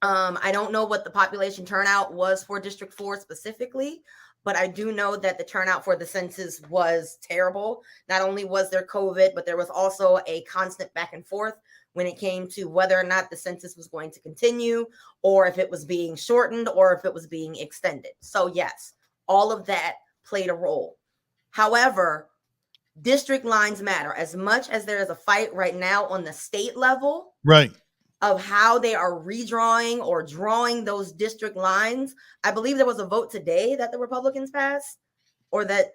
I don't know what the population turnout was for District 4 specifically, but I do know that the turnout for the census was terrible. Not only was there COVID, but there was also a constant back and forth when it came to whether or not the census was going to continue, or if it was being shortened, or if it was being extended. So yes, all of that played a role. However, district lines matter. As much as there is a fight right now on the state level, right, of how they are redrawing or drawing those district lines, I believe there was a vote today that the Republicans passed, or that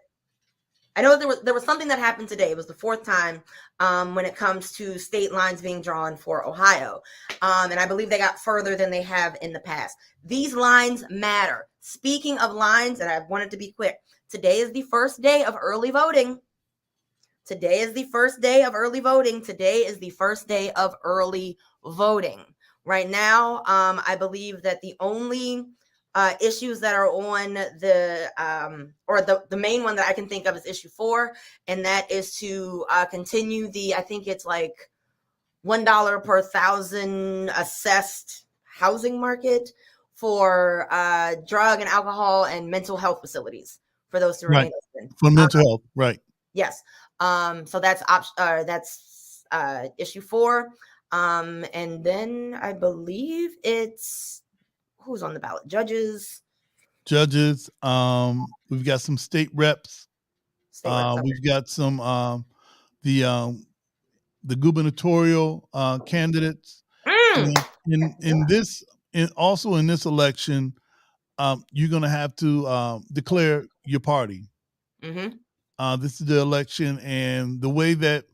I know there was something that happened today. It was the 4th time when it comes to state lines being drawn for Ohio. And I believe they got further than they have in the past. These lines matter. Speaking of lines, and I wanted to be quick, today is the first day of early voting. Today is the first day of early voting. Today is the first day of early voting. Right now, I believe that the only issues that are on the main one that I can think of is issue 4, and that is to continue the, I think it's like $1 per thousand assessed housing market for drug and alcohol and mental health facilities, for those to remain open. For mental health, right. Yes. So that's issue 4. And then I believe it's, who's on the ballot? Judges. We've got some state reps. We've got some the gubernatorial candidates. In this election, you're going to have to declare your party. Mm-hmm. This is the election, and the way that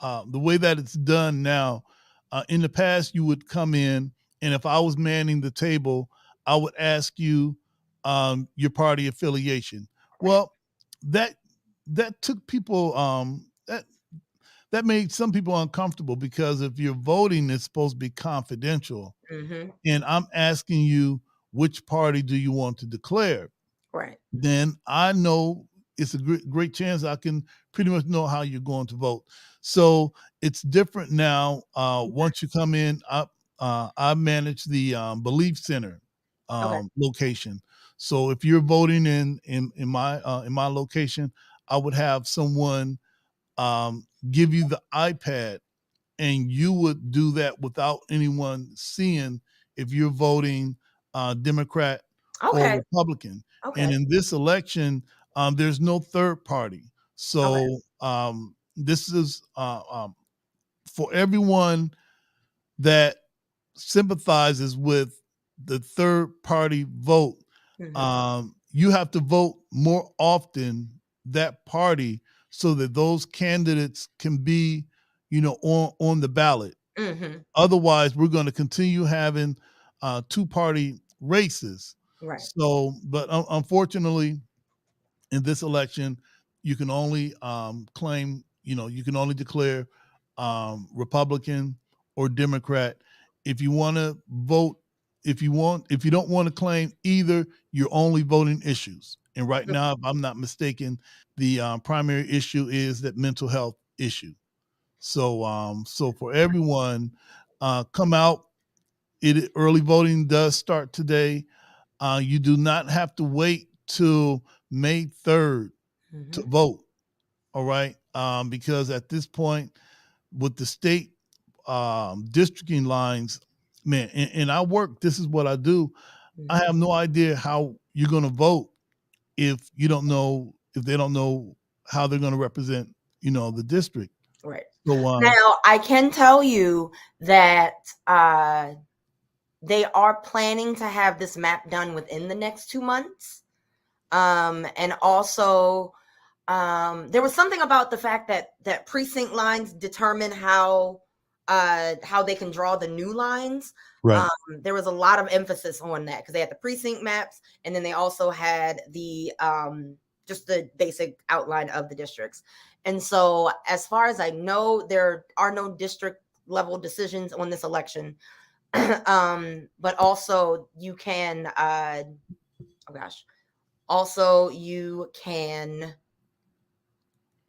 it's done now. In the past, you would come in, and if I was manning the table, I would ask you your party affiliation. Well, that took people that made some people uncomfortable, because if you're voting, it's supposed to be confidential, Mm-hmm. and I'm asking you which party do you want to declare. Right. Then I know it's a great chance I can pretty much know how you're going to vote. So it's different now. Once you come in, I manage the Belief Center Okay. location. So if you're voting in my location, I would have someone give you the iPad, and you would do that without anyone seeing if you're voting Democrat or Okay. Republican. Okay. And in this election, there's no third party. Okay. So this is for everyone that sympathizes with the third party vote. Mm-hmm. You have to vote more often that party, so that those candidates can be, on the ballot. Mm-hmm. Otherwise, we're going to continue having two-party races. Right. So, but unfortunately, in this election, you can only claim, you can only declare Republican or Democrat. If you want to vote, if you don't want to claim either, you're only voting issues. And right now, if I'm not mistaken, the primary issue is that mental health issue. So for everyone, come out. Early voting does start today. You do not have to wait till May 3rd to Mm-hmm. vote. All right. Because at this point, with the state districting lines, man, and I work, this is what I do. I have no idea how you're going to vote if they don't know how they're going to represent, the district. Right. So, Now, I can tell you that they are planning to have this map done within the next 2 months. And also, there was something about the fact that precinct lines determine how they can draw the new lines. right. There was a lot of emphasis on that, because they had the precinct maps, and then they also had the just the basic outline of the districts. And so, as far as I know, there are no district level decisions on this election. But also you can oh gosh, also you can,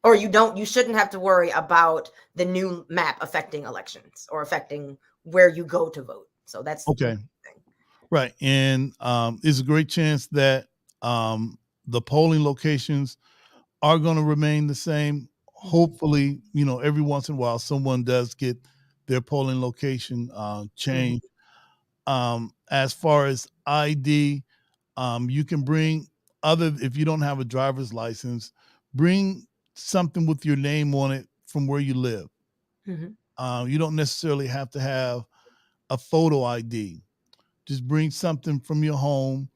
or you shouldn't have to worry about the new map affecting elections or affecting where you go to vote. So that's Okay. Right. And there's a great chance that the polling locations are going to remain the same. Hopefully, every once in a while, someone does get their polling location changed. As far as ID, you can bring if you don't have a driver's license, bring something with your name on it from where you live. You don't necessarily have to have a photo ID. Just bring something from your home.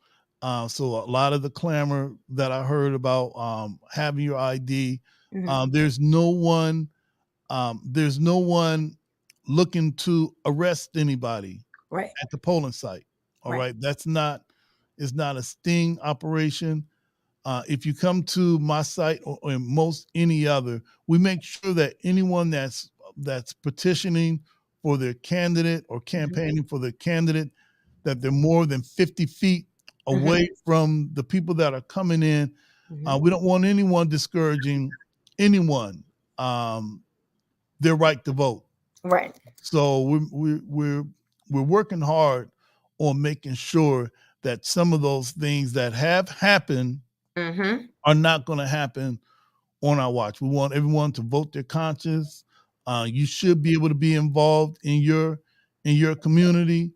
So a lot of the clamor that I heard about having your ID, there's no one looking to arrest anybody right. at the polling site. All Right. right, it's not a sting operation. If you come to my site or most any other, we make sure that anyone that's petitioning for their candidate or campaigning for their candidate, that they're more than 50 feet away from the people that are coming in. We don't want anyone discouraging anyone their right to vote. Right. So we're working hard on making sure that some of those things that have happened are not going to happen on our watch. We want everyone to vote their conscience. You should be able to be involved in your community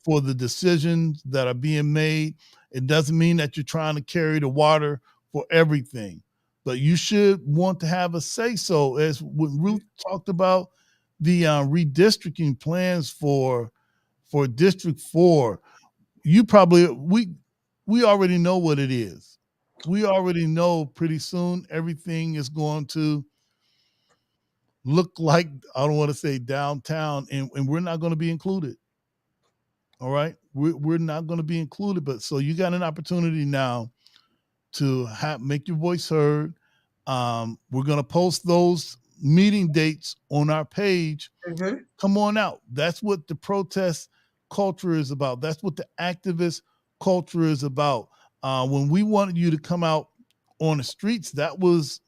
for the decisions that are being made. It doesn't mean that you're trying to carry the water for everything, but you should want to have a say so. As when Ruth talked about the redistricting plans for District 4, you probably we already know what it is. We already know pretty soon everything is going to look like, I don't want to say downtown, and we're not going to be included. All right. We're not going to be included. But so you got an opportunity now to make your voice heard. We're going to post those meeting dates on our page. Mm-hmm. Come on out. That's what the protest culture is about. That's what the activist culture is about. When we wanted you to come out on the streets, that was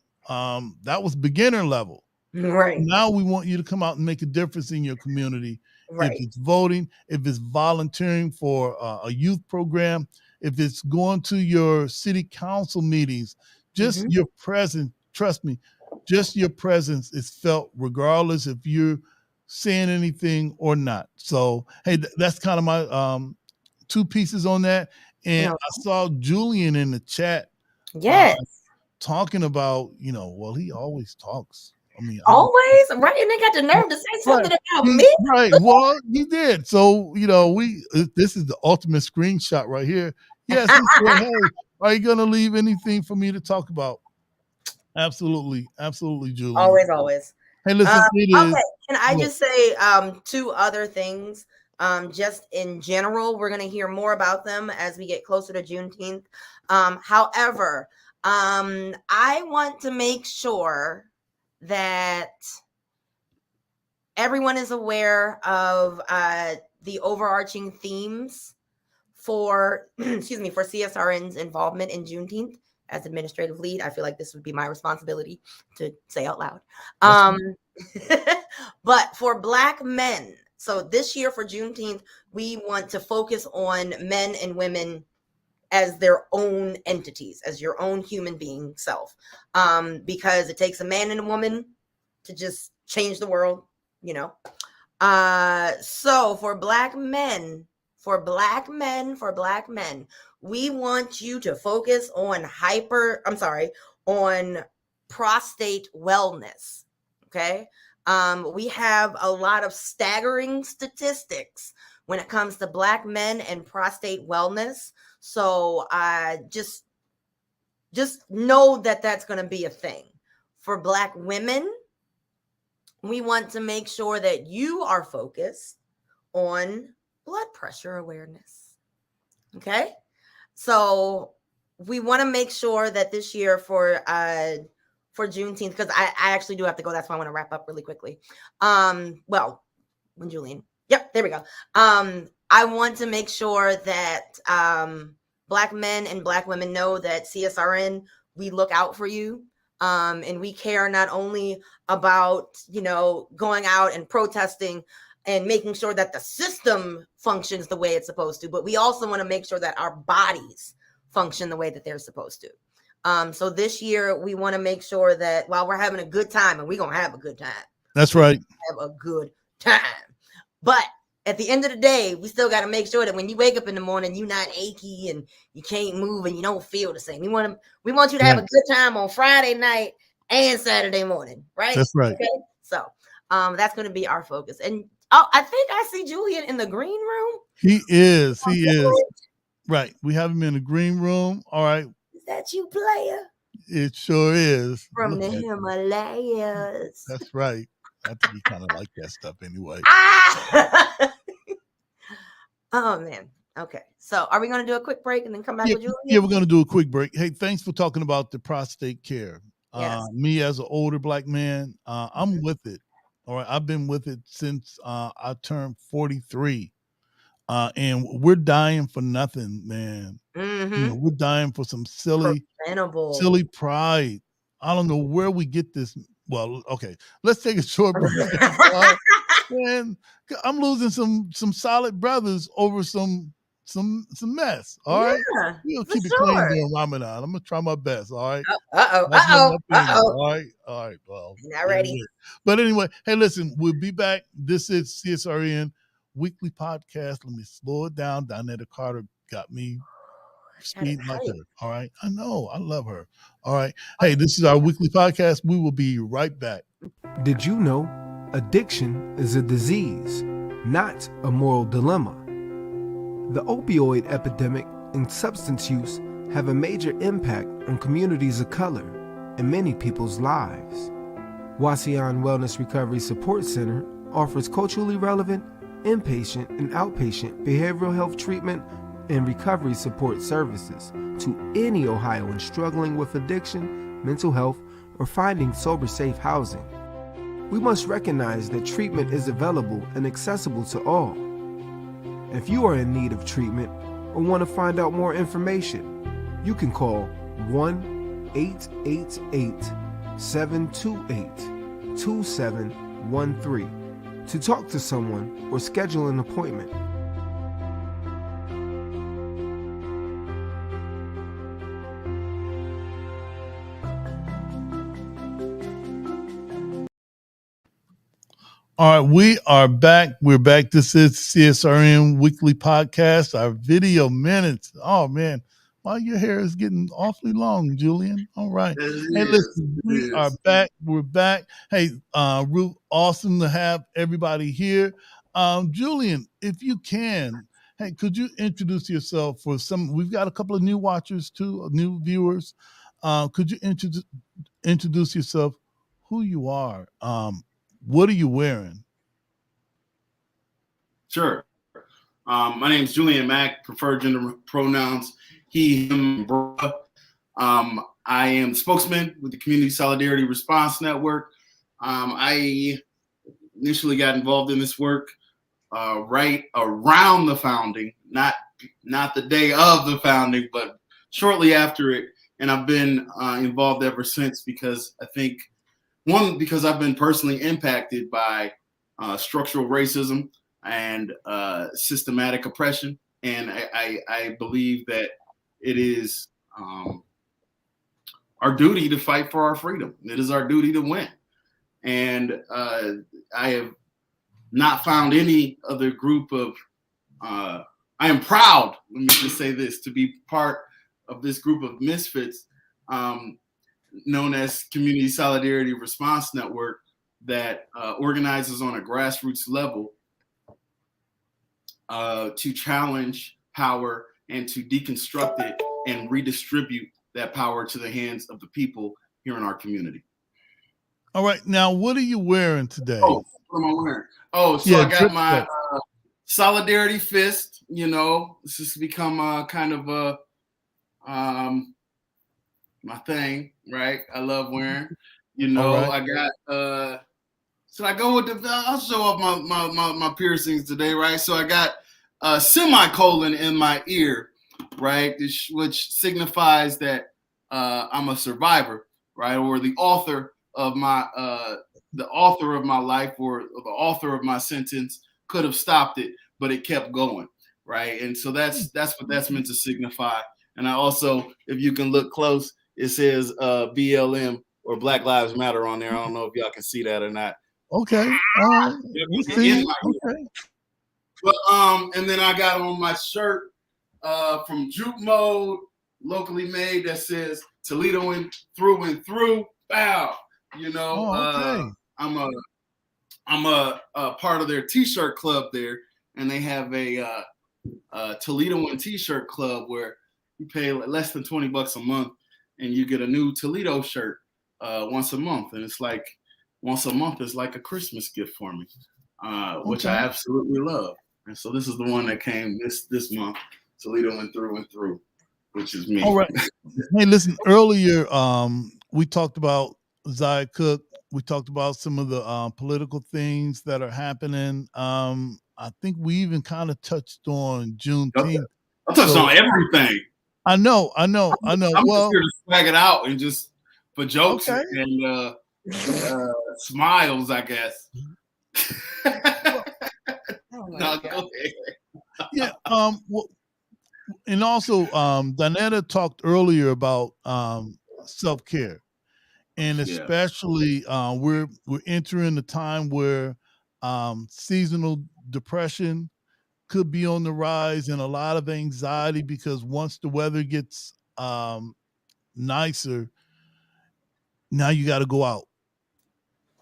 beginner level. Right. Now we want you to come out and make a difference in your community. Right. If it's voting, if it's volunteering for a youth program, if it's going to your city council meetings, just your presence, trust me, just your presence is felt regardless if you're saying anything or not. So, hey, that's kind of my 2 pieces on that. And I saw Julian in the chat Yes. talking about, well, he always talks. I mean, always, right? And they got the nerve to say something about me. Right. Well, he did. So, this is the ultimate screenshot right here. Yes, he said, hey, are you going to leave anything for me to talk about? Absolutely. Absolutely, Julian. Always. Hey, listen, okay. Can I just say 2 other things? Just in general, we're going to hear more about them as we get closer to Juneteenth. However, I want to make sure that everyone is aware of the overarching themes for CSRN's involvement in Juneteenth. As administrative lead, I feel like this would be my responsibility to say out loud. But for Black men, so this year for Juneteenth, we want to focus on men and women as their own entities, as your own human being self, because it takes a man and a woman to just change the world, So for Black men, we want you to focus on on prostate wellness. Okay. We have a lot of staggering statistics when it comes to Black men and prostate wellness. So just know that that's going to be a thing. For Black women, we want to make sure that you are focused on blood pressure awareness. Okay. So we want to make sure that this year for Juneteenth, because I actually do have to go. That's why I want to wrap up really quickly. Well, when Julian, yep, there we go. I want to make sure that Black men and Black women know that CSRN, we look out for you. And we care not only about, going out and protesting and making sure that the system functions the way it's supposed to, but we also want to make sure that our bodies function the way that they're supposed to. So this year, we want to make sure that while we're having a good time, and we're going to have a good time. That's right. Have a good time. But at the end of the day, we still got to make sure that when you wake up in the morning, you're not achy and you can't move and you don't feel the same. We want you to have a good time on Friday night and Saturday morning, right? That's right. Okay? So that's going to be our focus. And I think I see Julian in the green room. He is. Right. We have him in the green room. All right. Is that you, player? It sure is. From the Himalayas. That's right. I think he kind of like that stuff anyway. Oh, man. Okay. So are we going to do a quick break and then come back with Julian? Yeah, we're going to do a quick break. Hey, thanks for talking about the prostate care. Yes. Me as an older Black man, I'm with it. All right. I've been with it since I turned 43. And we're dying for nothing, man. Mm-hmm. We're dying for some silly pride. I don't know where we get this. Well, okay, let's take a short break. Man, I'm losing some solid brothers over some mess. All right, we'll keep it clean during Ramadan. I'm gonna try my best. All right. All right. Well, not ready. But anyway, hey, listen, we'll be back. This is CSRN Weekly Podcast. Let me slow it down. Donetta Carter got me speeding like her. All right. I know. I love her. All right. Hey, this is our weekly podcast. We will be right back. Did you know addiction is a disease, not a moral dilemma? The opioid epidemic and substance use have a major impact on communities of color and many people's lives. Wasion Wellness Recovery Support Center offers culturally relevant, inpatient and outpatient behavioral health treatment and recovery support services to any Ohioan struggling with addiction, mental health, or finding sober safe housing. We must recognize that treatment is available and accessible to all. If you are in need of treatment or want to find out more information, you can call 1-888-728-2713 to talk to someone or schedule an appointment. All right, we are back. We're back. This is CSRN Weekly Podcast, our video minutes. Oh, man. Why your hair is getting awfully long, Julian. All right. Hey, listen, we are back. We're back. Hey, Ruth, awesome to have everybody here. Julian, if you can, hey, could you introduce yourself for some? We've got a couple of new watchers, too, new viewers. Could you introduce yourself, who you are? What are you wearing? Sure. My name is Julian Mack, preferred gender pronouns, he, him, bruh. I am spokesman with the Community Solidarity Response Network. I initially got involved in this work right around the founding, not the day of the founding, but shortly after it. And I've been involved ever since because I think, because I've been personally impacted by structural racism and systematic oppression. And I believe that it is our duty to fight for our freedom. It is our duty to win. And I have not found any other group of, I am proud, let me just say this, to be part of this group of misfits known as Community Solidarity Response Network that organizes on a grassroots level to challenge power and to deconstruct it and redistribute that power to the hands of the people here in our community. All right. Now, what are you wearing today? Oh, what am I wearing? Oh, so yeah, I got my Solidarity Fist. You know, this has become kind of a my thing, right? I love wearing. You know, right. I got so I go with I'll show off my piercings today, right? So I got a semicolon in my ear, right? Which signifies that I'm a survivor, right? Or the author of my life, or the author of my sentence could have stopped it, but it kept going, right? And so that's what that's meant to signify. And I also, if you can look close, it says BLM or Black Lives Matter on there. I don't know if y'all can see that or not. Okay. We'll see. Okay. But and then I got on my shirt from Juke Mode, locally made, that says Toledo and through. Bow. You know, okay. I'm a part of their T-shirt club there, and they have a Toledo and T-shirt club where you pay less than $20 a month, and you get a new Toledo shirt once a month, and it's like once a month is like a Christmas gift for me, which I absolutely love. And so this is the one that came this month, Toledo and through, which is me. All right. Hey, listen. Earlier, we talked about Zaya Cook. We talked about some of the political things that are happening. I think we even kind of touched on Juneteenth. I touched on everything. I know. I'm just here to swag it out and just for jokes and smiles, I guess. No, go ahead. Yeah. And also, Donetta talked earlier about self-care, and especially we're entering a time where seasonal depression could be on the rise, and a lot of anxiety, because once the weather gets nicer, now you got to go out.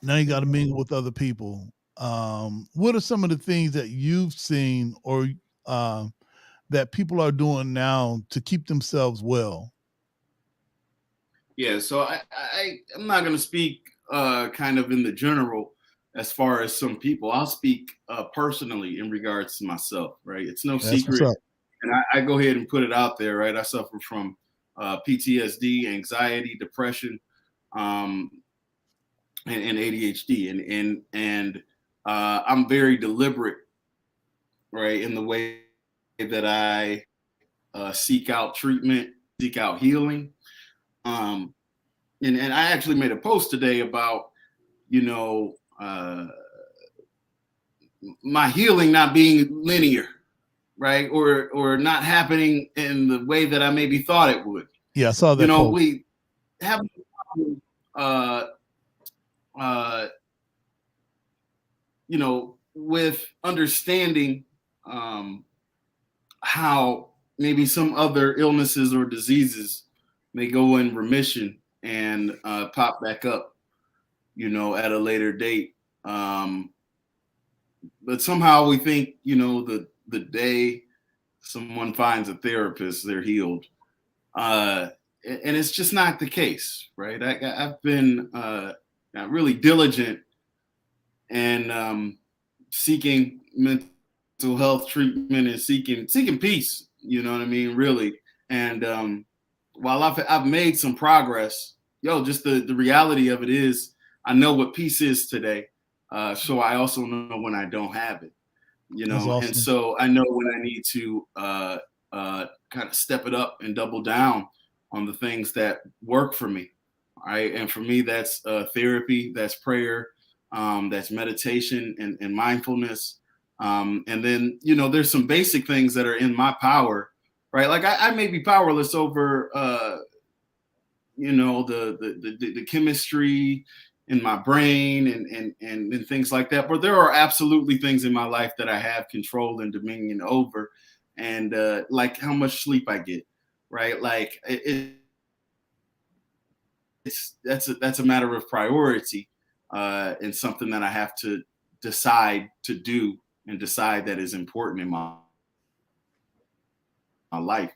Now you got to mingle with other people. What are some of the things that you've seen or that people are doing now to keep themselves well? Yeah, so I'm not going to speak kind of in the general as far as some people. I'll speak personally in regards to myself, right? It's no That's what's secret, up. and I go ahead and put it out there, right? I suffer from PTSD, anxiety, depression, um, and ADHD, and I'm very deliberate, right, in the way that I seek out treatment, seek out healing. Um, and I actually made a post today about, you know, my healing not being linear, right, or not happening in the way that I maybe thought it would. Yeah, I saw You that know, post. we have, uh, uh, you know, with understanding how maybe some other illnesses or diseases may go in remission and pop back up, you know, at a later date. But somehow we think, you know, the day someone finds a therapist, they're healed. And it's just not the case, right? I've been really diligent and seeking mental health treatment and seeking peace. You know what I mean? Really. And while I've made some progress, just the reality of it is, I know what peace is today. So I also know when I don't have it. You That's know, and awesome. so I know when I need to kind of step it up and double down on the things that work for me. All right. And for me, that's therapy, that's prayer, that's meditation and mindfulness. And then, you know, there's some basic things that are in my power, right? Like I may be powerless over, you know, the chemistry in my brain and things like that. But there are absolutely things in my life that I have control and dominion over, and like how much sleep I get, right? Like that's a matter of priority, and something that I have to decide to do and decide that is important in my life.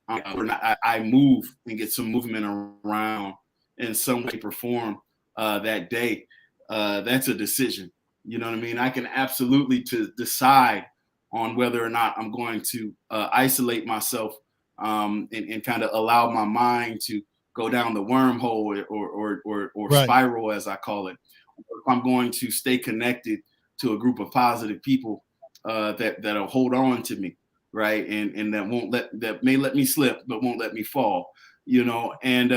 I move and get some movement around in some way or form that day. That's a decision. You know what I mean? I can absolutely to decide on whether or not I'm going to isolate myself and kind of allow my mind to go down the wormhole or Right. spiral, as I call it. Or if I'm going to stay connected to a group of positive people that'll hold on to me, right, and that may let me slip but won't let me fall, you know. And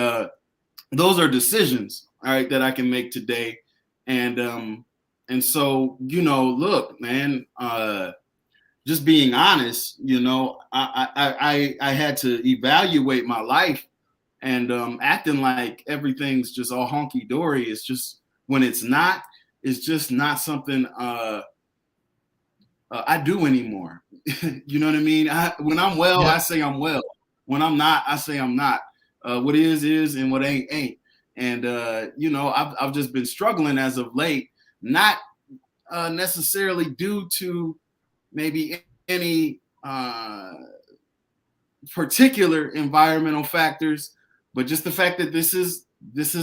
those are decisions, all right, that I can make today. And so, you know, look, man, just being honest, you know, I had to evaluate my life, and acting like everything's just all honky dory is just, when it's not, it's just not something I do anymore. You know what I mean? When I'm well, Yeah. I say I'm well. When I'm not, I say I'm not. What is, and what ain't. And you know, I've just been struggling as of late, not necessarily due to maybe any particular environmental factors, but just the fact that this is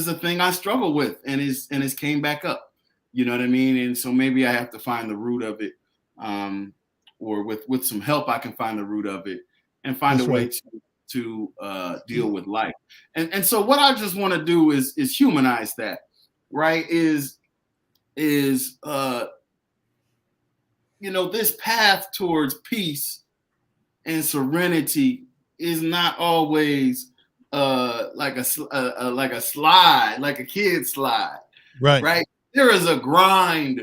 a thing I struggle with, and it's came back up. You know what I mean? And so maybe I have to find the root of it, or with some help, I can find the root of it and find a That's way right. to deal with life. And so what I just want to do is humanize that, right? Is you know, this path towards peace and serenity is not always like a slide, like a kid slide, Right. right? There is a grind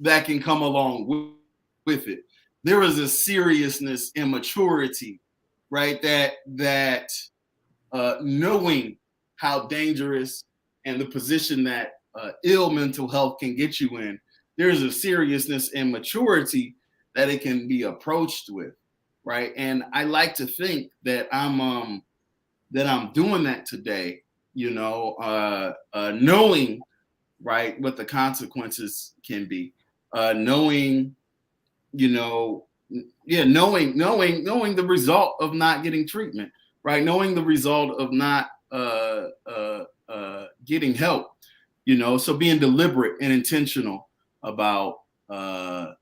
that can come along with it. There is a seriousness and maturity, right? That knowing how dangerous and the position that ill mental health can get you in, there's a seriousness and maturity that it can be approached with, right? And I like to think that I'm doing that today, you know, knowing, right, what the consequences can be, knowing, you know, yeah, knowing the result of not getting treatment, right? Knowing the result of not getting help, so being deliberate and intentional about uh,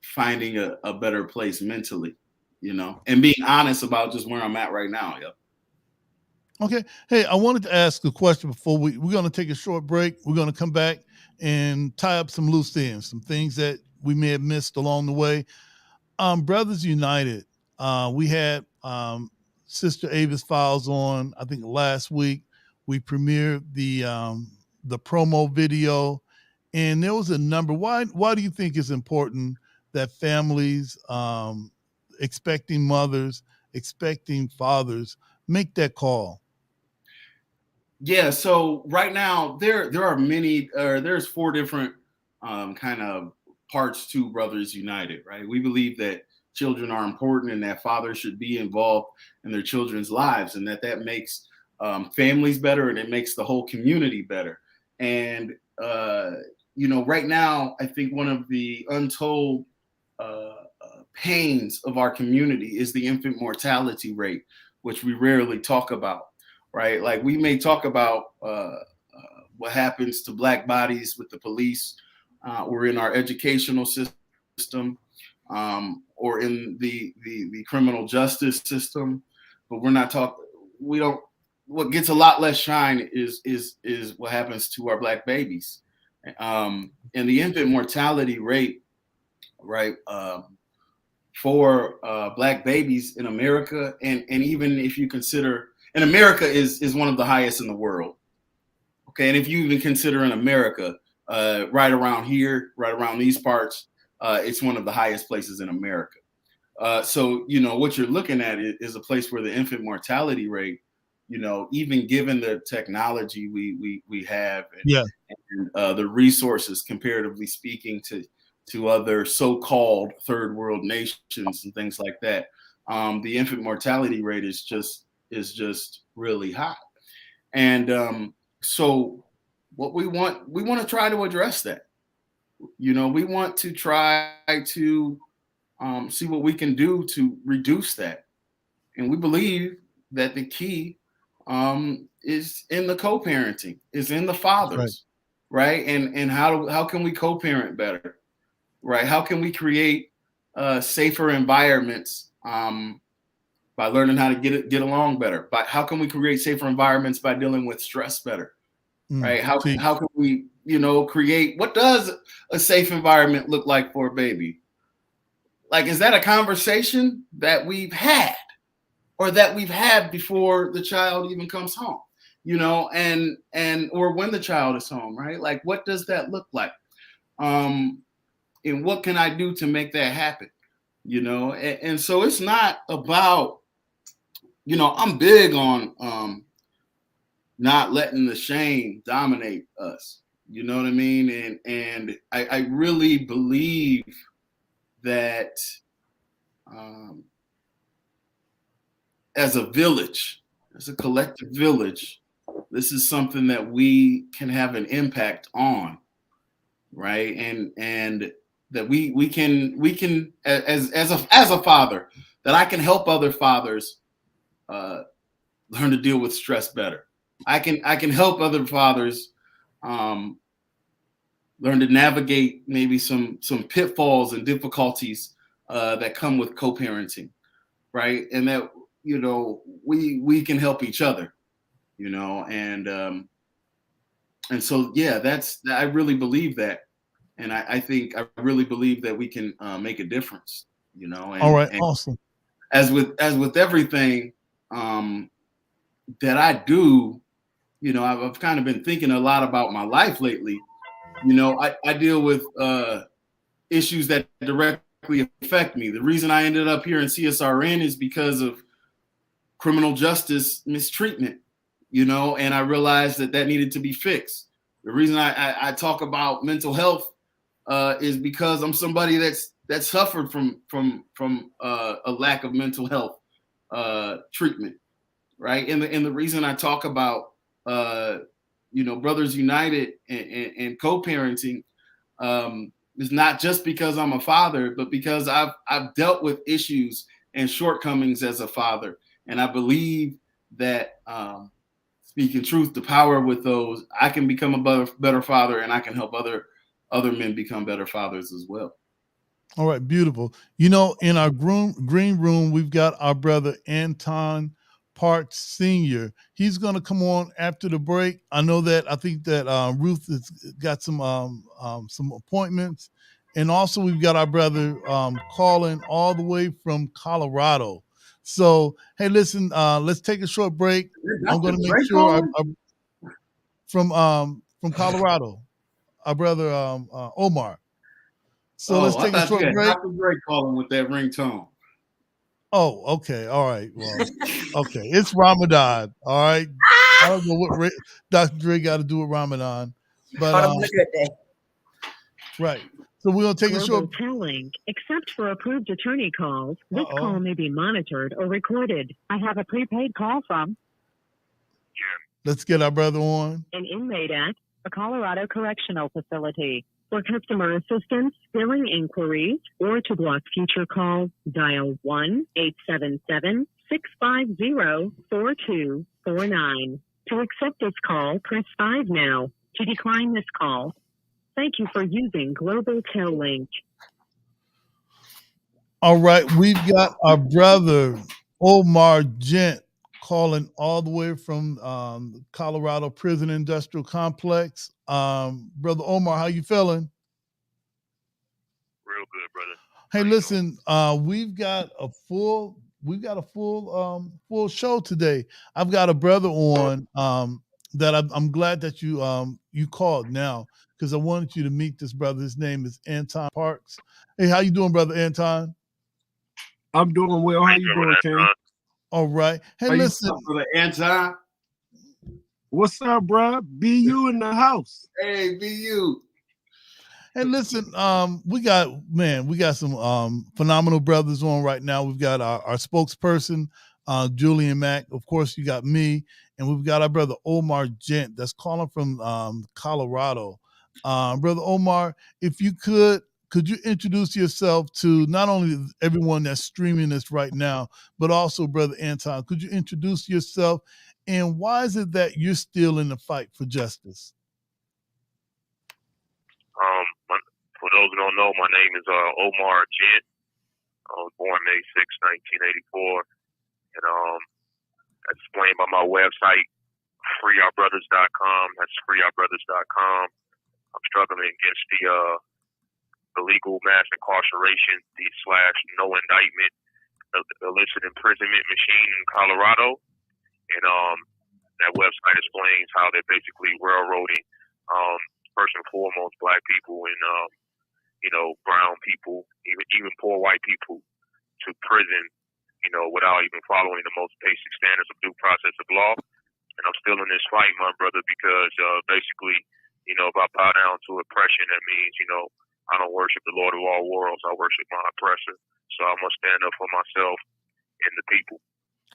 finding a better place mentally, and being honest about just where I'm at right now. Yeah. Okay. Hey, I wanted to ask a question before we're going to take a short break. We're going to come back and tie up some loose ends, some things that we may have missed along the way. Brothers United, we had Sister Avis Files on, I think last week. We premiered the promo video, and there was a number. Why do you think it's important that families, expecting mothers, expecting fathers, make that call? Yeah, so right now there are many, there's 4 different kind of parts to Brothers United, right? We believe that children are important and that fathers should be involved in their children's lives, and that makes families better, and it makes the whole community better. And right now, I think one of the untold pains of our community is the infant mortality rate, which we rarely talk about, right? Like, we may talk about what happens to Black bodies with the police, or in our educational system, or in the criminal justice system, but we're not talking. We don't. What gets a lot less shine is what happens to our Black babies, and the infant mortality rate, right? For Black babies in America, and even if you consider, and America is one of the highest in the world. Okay, and if you even consider in America, right around here, right around these parts, it's one of the highest places in America. So what you're looking at is a place where the infant mortality rate, even given the technology we have, and the resources, comparatively speaking, to other so-called third world nations and things like that, the infant mortality rate is just really high. And so what we want to try to address that. We want to try to see what we can do to reduce that. And we believe that the key is in the co-parenting, is in the fathers, right? And how can we co-parent better, right? How can we create safer environments by learning how to get along better? By how can we create safer environments by dealing with stress better, right? How can we create, what does a safe environment look like for a baby? Like, is that a conversation that we've had, or that we've had before the child even comes home, and or when the child is home, right? Like, what does that look like? And what can I do to make that happen? And so it's not about, I'm big on not letting the shame dominate us. You know what I mean? And I really believe that as a village, as a collective village, this is something that we can have an impact on, right? And that we can as a father, that I can help other fathers learn to deal with stress better. I can help other fathers learn to navigate maybe some pitfalls and difficulties that come with co-parenting, right? And that we can help each other, and so yeah, I really believe that, and I think I really believe that we can make a difference, and All right, awesome. As with everything that I do, I've kind of been thinking a lot about my life lately. I deal with issues that directly affect me. The reason I ended up here in CSRN is because of criminal justice mistreatment, and I realized that needed to be fixed. The reason I talk about mental health is because I'm somebody that suffered from a lack of mental health treatment, right? And the reason I talk about Brothers United and co-parenting is not just because I'm a father, but because I've dealt with issues and shortcomings as a father. And I believe that speaking truth to power with those, I can become a better father, and I can help other men become better fathers as well. All right, beautiful. You know, in our green room, we've got our brother Anton Parks Sr. He's going to come on after the break. I think that Ruth has got some appointments. And also we've got our brother calling all the way from Colorado. So, hey, listen, let's take a short break. I'm going to make sure from Colorado, our brother Omar. So let's take a short break. Dr. Dre calling with that ringtone. Oh, okay. All right. Well, okay. It's Ramadan. All right. I don't know what Dr. Dre got to do with Ramadan, but a good day. Right. So we're gonna take a short. Link. Except for approved attorney calls, this call may be monitored or recorded. I have a prepaid call from. Let's get our brother on. An inmate at a Colorado correctional facility. For customer assistance, billing inquiries, or to block future calls, dial 1-877-650-4249. To accept this call, press 5 now. To decline this call, thank you for using Global Tel Link. All right, we've got our brother Omar Gent calling all the way from the Colorado Prison Industrial Complex. Brother Omar, how you feeling? Real good, brother. Hey, listen, we've got a full show today. I've got a brother on that I'm glad that you called now, because I wanted you to meet this brother. His name is Anton Parks. Hey, how you doing, brother Anton? I'm doing well. How you doing, King? All right. Hey, listen, brother Anton. What's up, bro? BU in the house. Hey, BU. Hey, listen, we got some phenomenal brothers on right now. We've got our spokesperson, Julian Mack. Of course, you got me, and we've got our brother Omar Gent that's calling from Colorado. Brother Omar, if you could you introduce yourself to not only everyone that's streaming this right now, but also brother Anton? Could you introduce yourself, and why is it that you're still in the fight for justice? For those who don't know, my name is Omar Gent. I was born May 6, 1984, and that's explained by my website, freeourbrothers.com. That's freeourbrothers.com. I'm struggling against the legal mass incarceration, / no indictment, illicit imprisonment machine in Colorado, and that website explains how they're basically railroading, first and foremost, Black people and brown people, even poor white people, to prison, without even following the most basic standards of due process of law. And I'm still in this fight, my brother, because basically, if I bow down to oppression, that means, I don't worship the Lord of all worlds. I worship my oppressor. So I must stand up for myself and the people.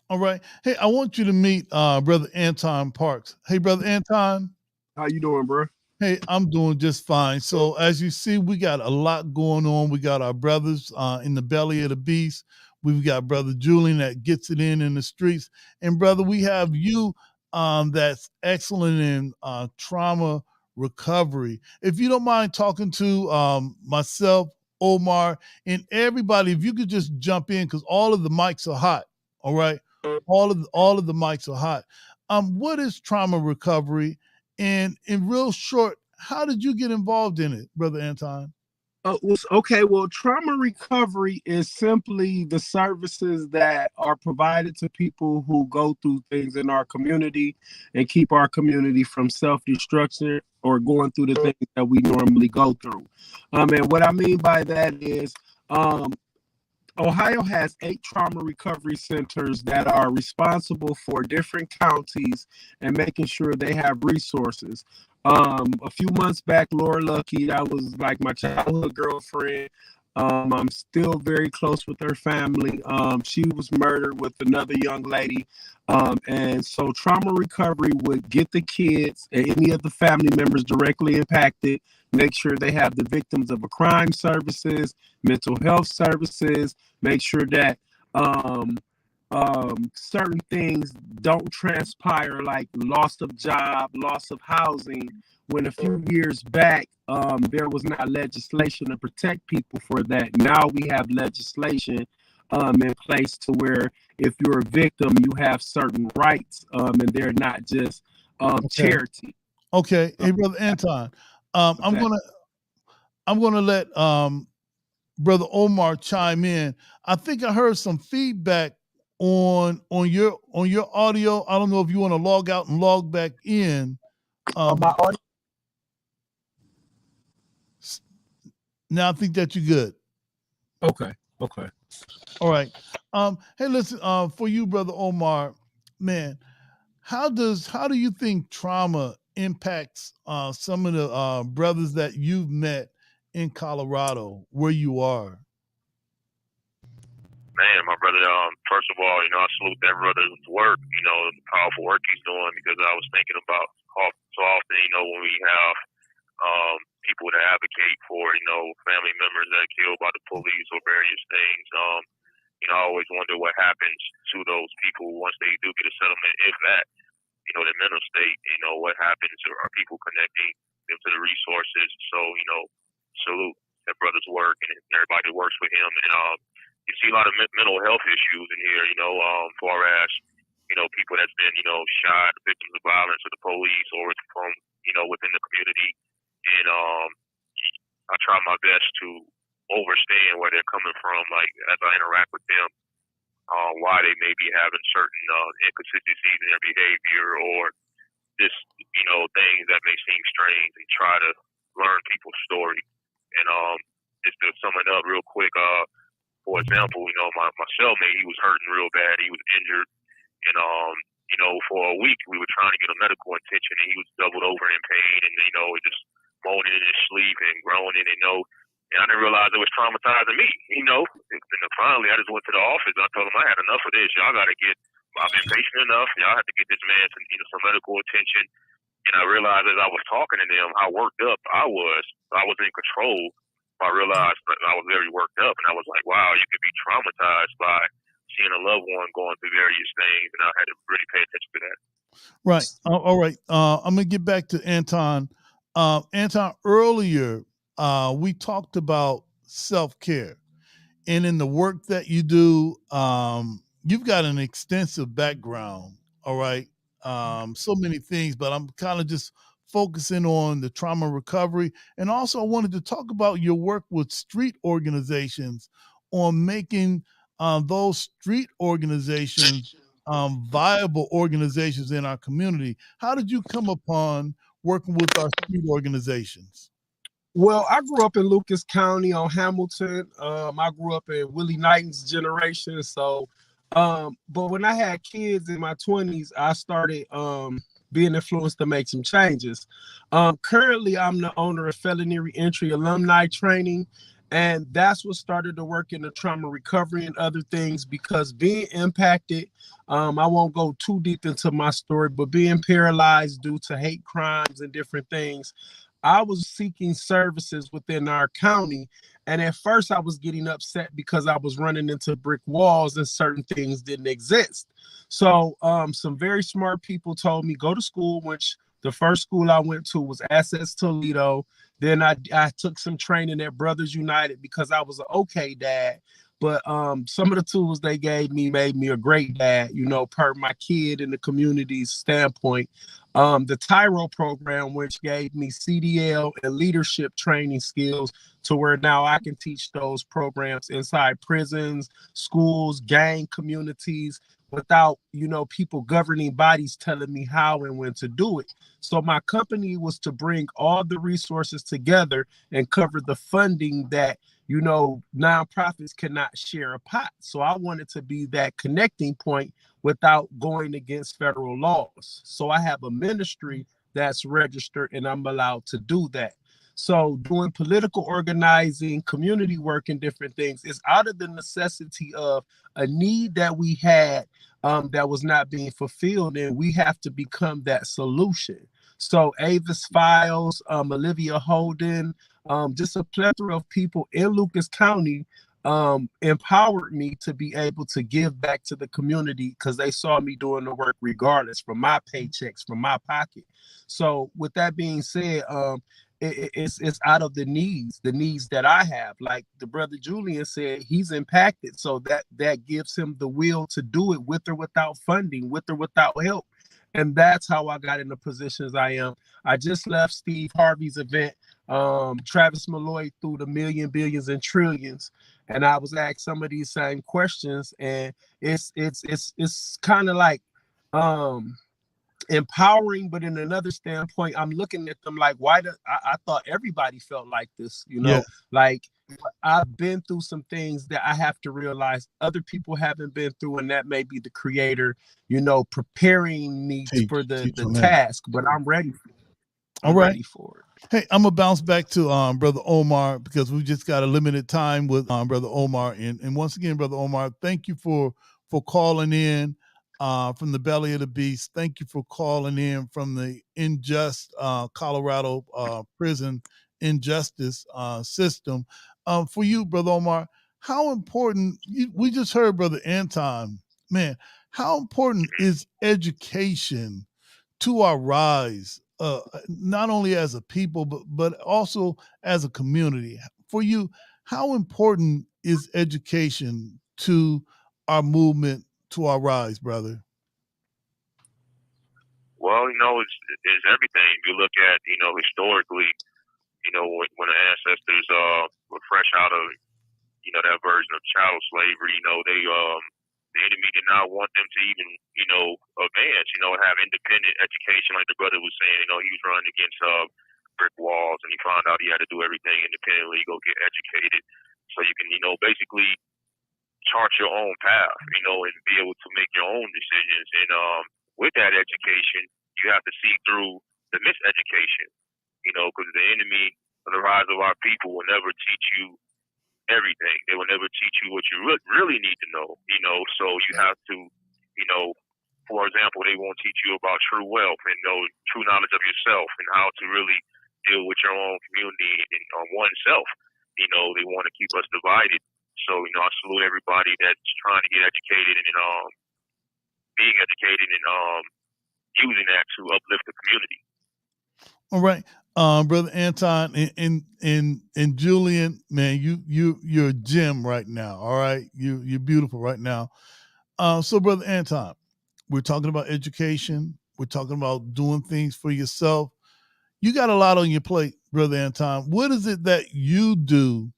All right. Hey, I want you to meet brother Anton Parks. Hey, brother Anton. How you doing, bro? Hey, I'm doing just fine. So as you see, we got a lot going on. We got our brothers in the belly of the beast. We've got brother Julian that gets it in the streets. And brother, we have you that's excellent in trauma recovery. If you don't mind talking to myself, Omar, and everybody, if you could just jump in, because all of the mics are hot. All right. All of the mics are hot. What is trauma recovery? And in real short, how did you get involved in it, brother Anton? Okay, well, trauma recovery is simply the services that are provided to people who go through things in our community and keep our community from self-destruction or going through the things that we normally go through. And what I mean by that is Ohio has 8 trauma recovery centers that are responsible for different counties and making sure they have resources. A few months back, Laura Lucky, that was like my childhood girlfriend. I'm still very close with her family. She was murdered with another young lady. And so trauma recovery would get the kids and any of the family members directly impacted make sure they have the victims of a crime services, mental health services, make sure that certain things don't transpire, like loss of job, loss of housing, when a few years back there was not legislation to protect people for that. Now we have legislation in place to where if you're a victim, you have certain rights, and they're not just charity. Okay. Hey, Brother Anton, I'm gonna let Brother Omar chime in. I think I heard some feedback on your audio. I don't know if you want to log out and log back in. On my audio. Now I think that you're good. Okay. All right. Hey, listen, for you, Brother Omar, man, how do you think trauma impacts some of the brothers that you've met in Colorado where you are? Man, my brother, first of all, I salute that brother's work, the powerful work he's doing, because I was thinking about so often, when we have people to advocate for, family members that are killed by the police or various things. I always wonder what happens to those people once they do get a settlement, if that, their mental state, what happens, or are people connecting them to the resources? So, salute that brother's work and everybody that works with him. And you see a lot of mental health issues in here, far as, people that's been, shot, victims of violence or the police, or from, within the community. And I try my best to understand where they're coming from, like as I interact with them, why they may be having certain inconsistencies in their behavior, or just, things that may seem strange, and try to learn people's story. And just to sum it up real quick, for example, my cellmate, he was hurting real bad. He was injured. And, for a week, we were trying to get a medical attention, and he was doubled over in pain, and, just moaning in his sleep and groaning, and I didn't realize it was traumatizing me, And then finally, I just went to the office, and I told him I had enough of this. Y'all got to I've been patient enough. Y'all have to get this man some medical attention. And I realized as I was talking to them how worked up I was. I was in control. I realized that I was very worked up, and I was like, wow, you could be traumatized by seeing a loved one going through various things, and I had to really pay attention to that. Right. All right. I'm going to get back to Anton. Anton, earlier, we talked about self-care. And in the work that you do, you've got an extensive background. All right. So many things, but I'm kind of just focusing on the trauma recovery. And also, I wanted to talk about your work with street organizations on making those street organizations viable organizations in our community. How did you come upon working with our street organizations? Well, I grew up in Lucas County on Hamilton. I grew up in Willie Knighton's generation. So, but when I had kids in my 20s, I started being influenced to make some changes. Currently, I'm the owner of Felony Reentry Alumni Training. And that's what started to work in the trauma recovery and other things, because being impacted, I won't go too deep into my story, but being paralyzed due to hate crimes and different things, I was seeking services within our county. And at first I was getting upset because I was running into brick walls and certain things didn't exist. So some very smart people told me, go to school, which the first school I went to was Access Toledo. Then I took some training at Brothers United because I was an okay dad. But some of the tools they gave me made me a great dad, per my kid and the community's standpoint. The Tyro program, which gave me CDL and leadership training skills to where now I can teach those programs inside prisons, schools, gang communities, without, people governing bodies telling me how and when to do it. So my company was to bring all the resources together and cover the funding that, nonprofits cannot share a pot. So I wanted to be that connecting point without going against federal laws. So I have a ministry that's registered and I'm allowed to do that. So doing political organizing, community work, and different things is out of the necessity of a need that we had that was not being fulfilled, and we have to become that solution. So Avis Files, Olivia Holden, just a plethora of people in Lucas County empowered me to be able to give back to the community because they saw me doing the work regardless from my paychecks, from my pocket. So with that being said, it's out of the needs that I have. Like the brother Julian said, he's impacted, so that gives him the will to do it with or without funding, with or without help. And that's how I got in the positions I am. I just left Steve Harvey's event. Travis Malloy through the million, billions, and trillions, and I was asked some of these same questions, and it's kind of like empowering, but in another standpoint, I'm looking at them like, why do I thought everybody felt like this, Yeah. like I've been through some things that I have to realize other people haven't been through, and that may be the creator, preparing me for the task, but I'm ready for it. All right. Ready for it. Hey, I'm gonna bounce back to Brother Omar because we just got a limited time with Brother Omar, and once again, Brother Omar, thank you for calling in from the belly of the beast. Thank you for calling in from the unjust Colorado prison injustice system. For you, Brother Omar, how important? We just heard Brother Anton. Man, how important is education to our rise, not only as a people, but also as a community? For you, how important is education to our movement, to our rise, brother? Well, it's everything. You look at, historically, when the ancestors were fresh out of, that version of chattel slavery, the enemy did not want them to even, advance, have independent education, like the brother was saying. He was running against brick walls, and he found out he had to do everything independently, go get educated, so you can, basically chart your own path, and be able to make your own decisions. And with that education, you have to see through the miseducation, because the enemy of the rise of our people will never teach you everything. They will never teach you what you really need to know, so you have to, for example, they won't teach you about true wealth and true knowledge of yourself and how to really deal with your own community and oneself. They want to keep us divided. So, I salute everybody that's trying to get educated and being educated and using that to uplift the community. All right. Brother Anton and Julian, man, you're a gem right now. All right. You're beautiful right now. So Brother Anton, we're talking about education. We're talking about doing things for yourself. You got a lot on your plate, Brother Anton. What is it that you do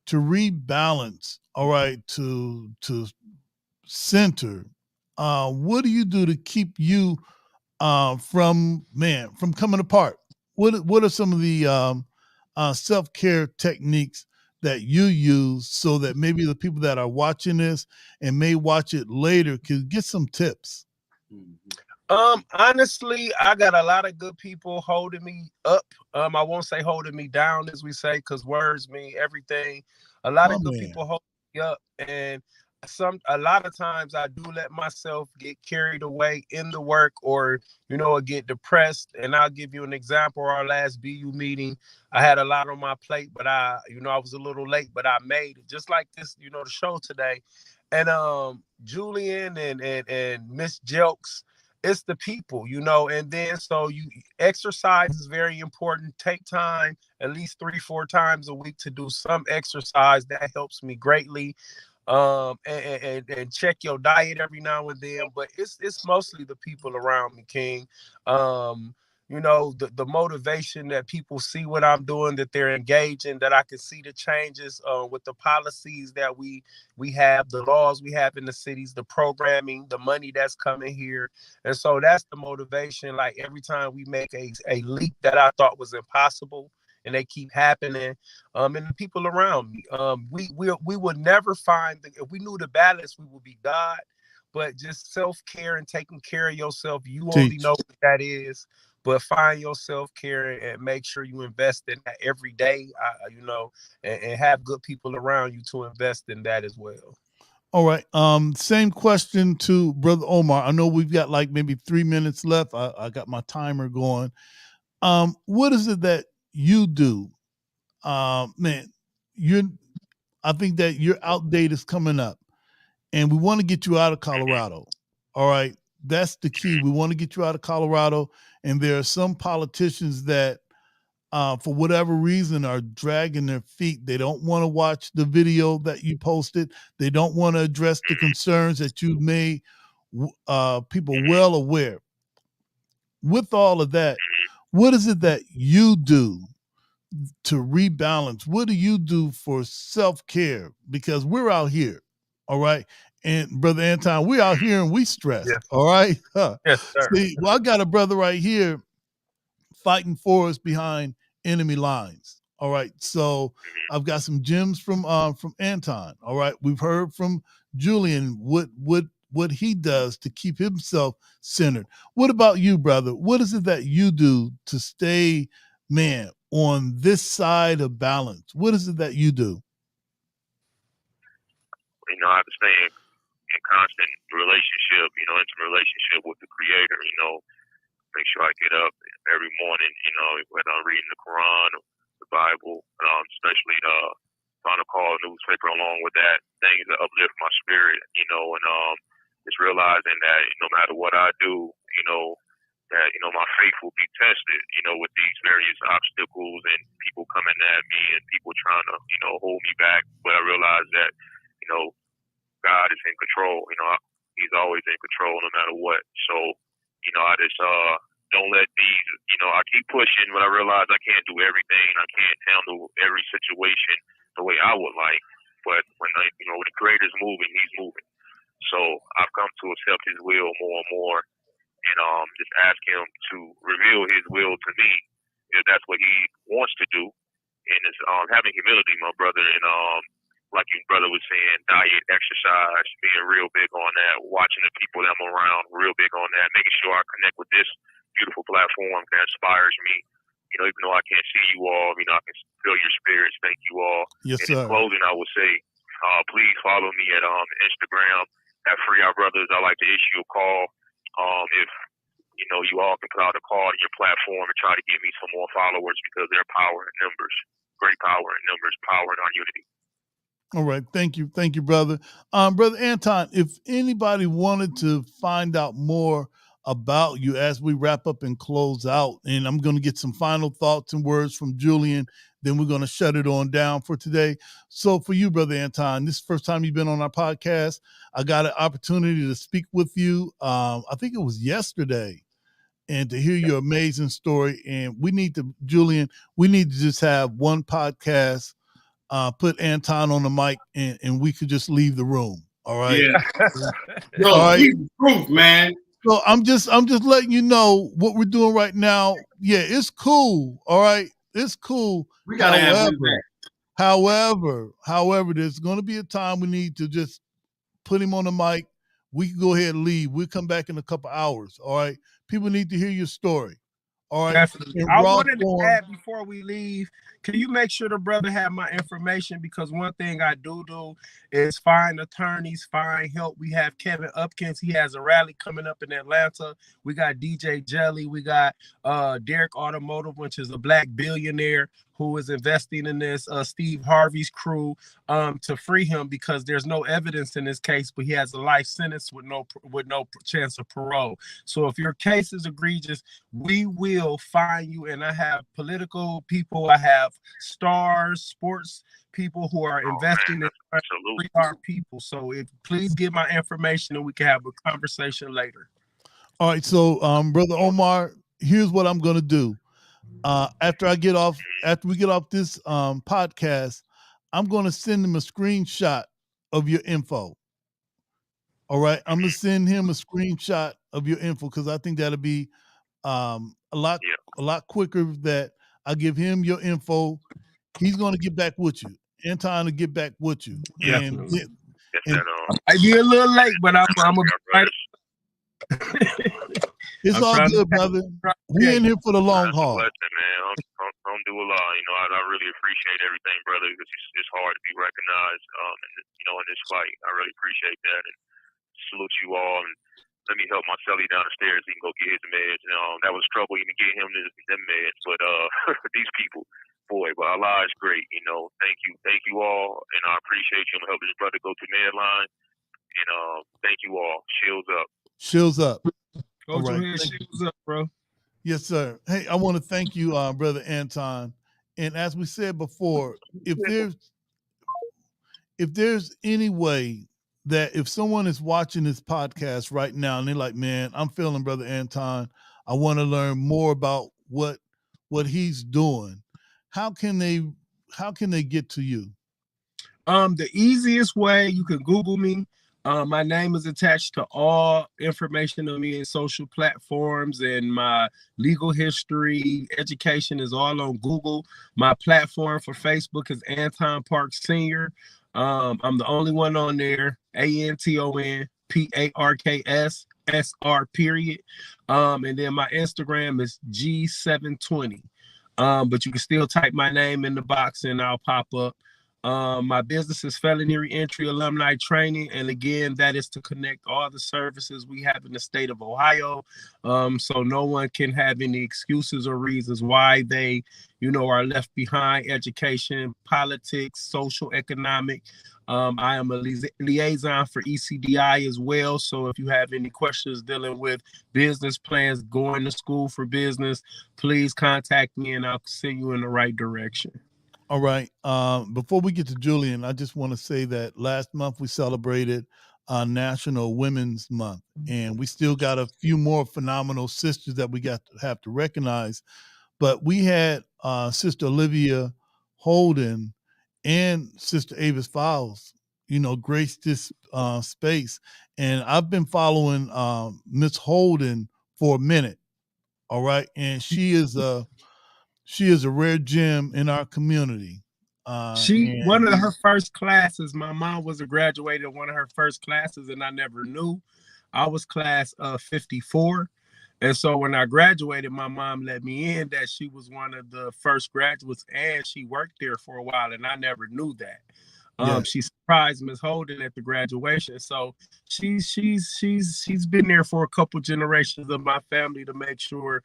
to rebalance? All right, to center. What do you do to keep you from coming apart? What are some of the self-care techniques that you use so that maybe the people that are watching this and may watch it later could get some tips? Honestly, I got a lot of good people holding me up. I won't say holding me down, as we say, because words mean everything. A lot of good people hold me up, and a lot of times I do let myself get carried away in the work, or get depressed. And I'll give you an example. Our last BU meeting, I had a lot on my plate, but I was a little late, but I made it. Just like this, the show today. And Julian and Miss Jelks, it's the people, and then so exercise is very important. Take time at least 3-4 times a week to do some exercise. That helps me greatly. And check your diet every now and then, but it's mostly the people around me, King. The motivation that people see what I'm doing, that they're engaging, that I can see the changes with the policies that we have, the laws we have in the cities, the programming, the money that's coming here. And so that's the motivation. Like every time we make a leap that I thought was impossible, and they keep happening, and the people around me, we would never find if we knew the balance, we would be God. But just self-care and taking care of yourself, you only know what that is. But find your self-care and make sure you invest in that every day, and have good people around you to invest in that as well. All right. Same question to Brother Omar. I know we've got like maybe 3 minutes left. I got my timer going. What is it that you do? Man, I think that your out date is coming up, and we want to get you out of Colorado. All right. That's the key. We want to get you out of Colorado. And there are some politicians that for whatever reason are dragging their feet. They don't want to watch the video that you posted. They don't want to address the concerns that you've made people well aware. With all of that, what is it that you do to rebalance? What do you do for self-care? Because we're out here, all right? And Brother Anton, we're out here and we stressed, Yes. all right? Yes, sir. See, well, I got a brother right here fighting for us behind enemy lines. All right. So I've got some gems from Anton. All right. We've heard from Julian what he does to keep himself centered. What about you, brother? What is it that you do to stay, man, on this side of balance? What is it that you do? You know, I have to stay in constant relationship, intimate relationship with the Creator, make sure I get up every morning, when I'm reading the Quran, the Bible, especially the Final Call newspaper along with that, things that uplift my spirit, and just realizing that no matter what I do, that, my faith will be tested, with these various obstacles and people coming at me and people trying to, hold me back. But I realize that, God is in control, he's always in control no matter what. So, I just don't let these, I keep pushing, but I realize I can't do everything. I can't handle every situation the way I would like. But when when the Creator's moving, he's moving. So I've come to accept his will more and more, and just ask him to reveal his will to me if that's what he wants to do. And it's having humility, my brother, and like your brother was saying, diet, exercise, being real big on that, watching the people that I'm around, real big on that, making sure I connect with this beautiful platform that inspires me. Even though I can't see you all, I can feel your spirits. Thank you all. Yes, and sir. in closing, I would say, please follow me at Instagram at Free Our Brothers. I like to issue a call. If you all can put out a call to your platform and try to get me some more followers, because there's power in numbers, great power in numbers, power in our unity. All right. Thank you, brother. Brother Anton, if anybody wanted to find out more about you as we wrap up and close out, and I'm going to get some final thoughts and words from Julian, then we're going to shut it on down for today. So for you, Brother Anton, this is the first time you've been on our podcast. I got an opportunity to speak with you. I think it was yesterday, and to hear your amazing story. And Julian, we need to just have one podcast, put Anton on the mic, and we could just leave the room. All right. Yeah. No, all right. Proof, man. So I'm just letting you know what we're doing right now. Yeah, it's cool. All right. It's cool. We gotta have However, there's gonna be a time we need to just put him on the mic. We can go ahead and leave. We'll come back in a couple hours. All right. People need to hear your story. All right. Definitely. I wanted to add before we leave, can you make sure the brother have my information? Because one thing I do is find attorneys, find help. We have Kevin Upkins. He has a rally coming up in Atlanta. We got DJ Jelly. We got Derek Automotive, which is a black billionaire who is investing in this, Steve Harvey's crew, to free him, because there's no evidence in this case, but he has a life sentence with no chance of parole. So if your case is egregious, we will find you. And I have political people, I have stars, sports people who are investing in free our people. So please get my information and we can have a conversation later. All right. So Brother Omar, here's what I'm gonna do. After we get off this podcast, I'm going to send him a screenshot of your info. All right. I'm going to send him a screenshot of your info, because I think that'll be a lot quicker that I give him your info. He's going to get back with you. Anton to get back with you. And I be a little late, but I'm it's all good, brother. We're in here for the long haul. Man. Alhamdulillah, I really appreciate everything, brother, because it's hard to be recognized, in this fight. I really appreciate that, and salute you all. And let me help my celly down the stairs. He can go get his meds. That was trouble even getting him them meds, but these people, boy, but Allah is great. Thank you all, and I appreciate you. I'm helping this brother go through Medline, and thank you all. Shields up. Shields up. Hold your head, shields up, bro. Yes, sir. Hey, I want to thank you, Brother Anton. And as we said before, if there's any way that if someone is watching this podcast right now and they're like, man, I'm feeling Brother Anton, I want to learn more about what he's doing, how can they get to you? The easiest way, you can Google me. My name is attached to all information on me in social platforms, and my legal history, education is all on Google. My platform for Facebook is Anton Parks Sr. I'm the only one on there, ANTON PARKS SR period. And then my Instagram is G720. But you can still type my name in the box and I'll pop up. My business is Felony Reentry Alumni Training, and again, that is to connect all the services we have in the state of Ohio, so no one can have any excuses or reasons why they, are left behind. Education, politics, social, economic. I am a liaison for ECDI as well, so if you have any questions dealing with business plans, going to school for business, please contact me and I'll send you in the right direction. All right. Before we get to Julian, I just want to say that last month we celebrated National Women's Month, and we still got a few more phenomenal sisters that we have to recognize. But we had Sister Olivia Holden and Sister Avis Fowles, grace this space. And I've been following Miss Holden for a minute. All right. And she is a rare gem in our community. One of her first classes, my mom was a graduate of one of her first classes, and I never knew. I was class 54. And so when I graduated, my mom let me in that she was one of the first graduates, and she worked there for a while, and I never knew that. She surprised Miss Holden at the graduation. So she's been there for a couple generations of my family to make sure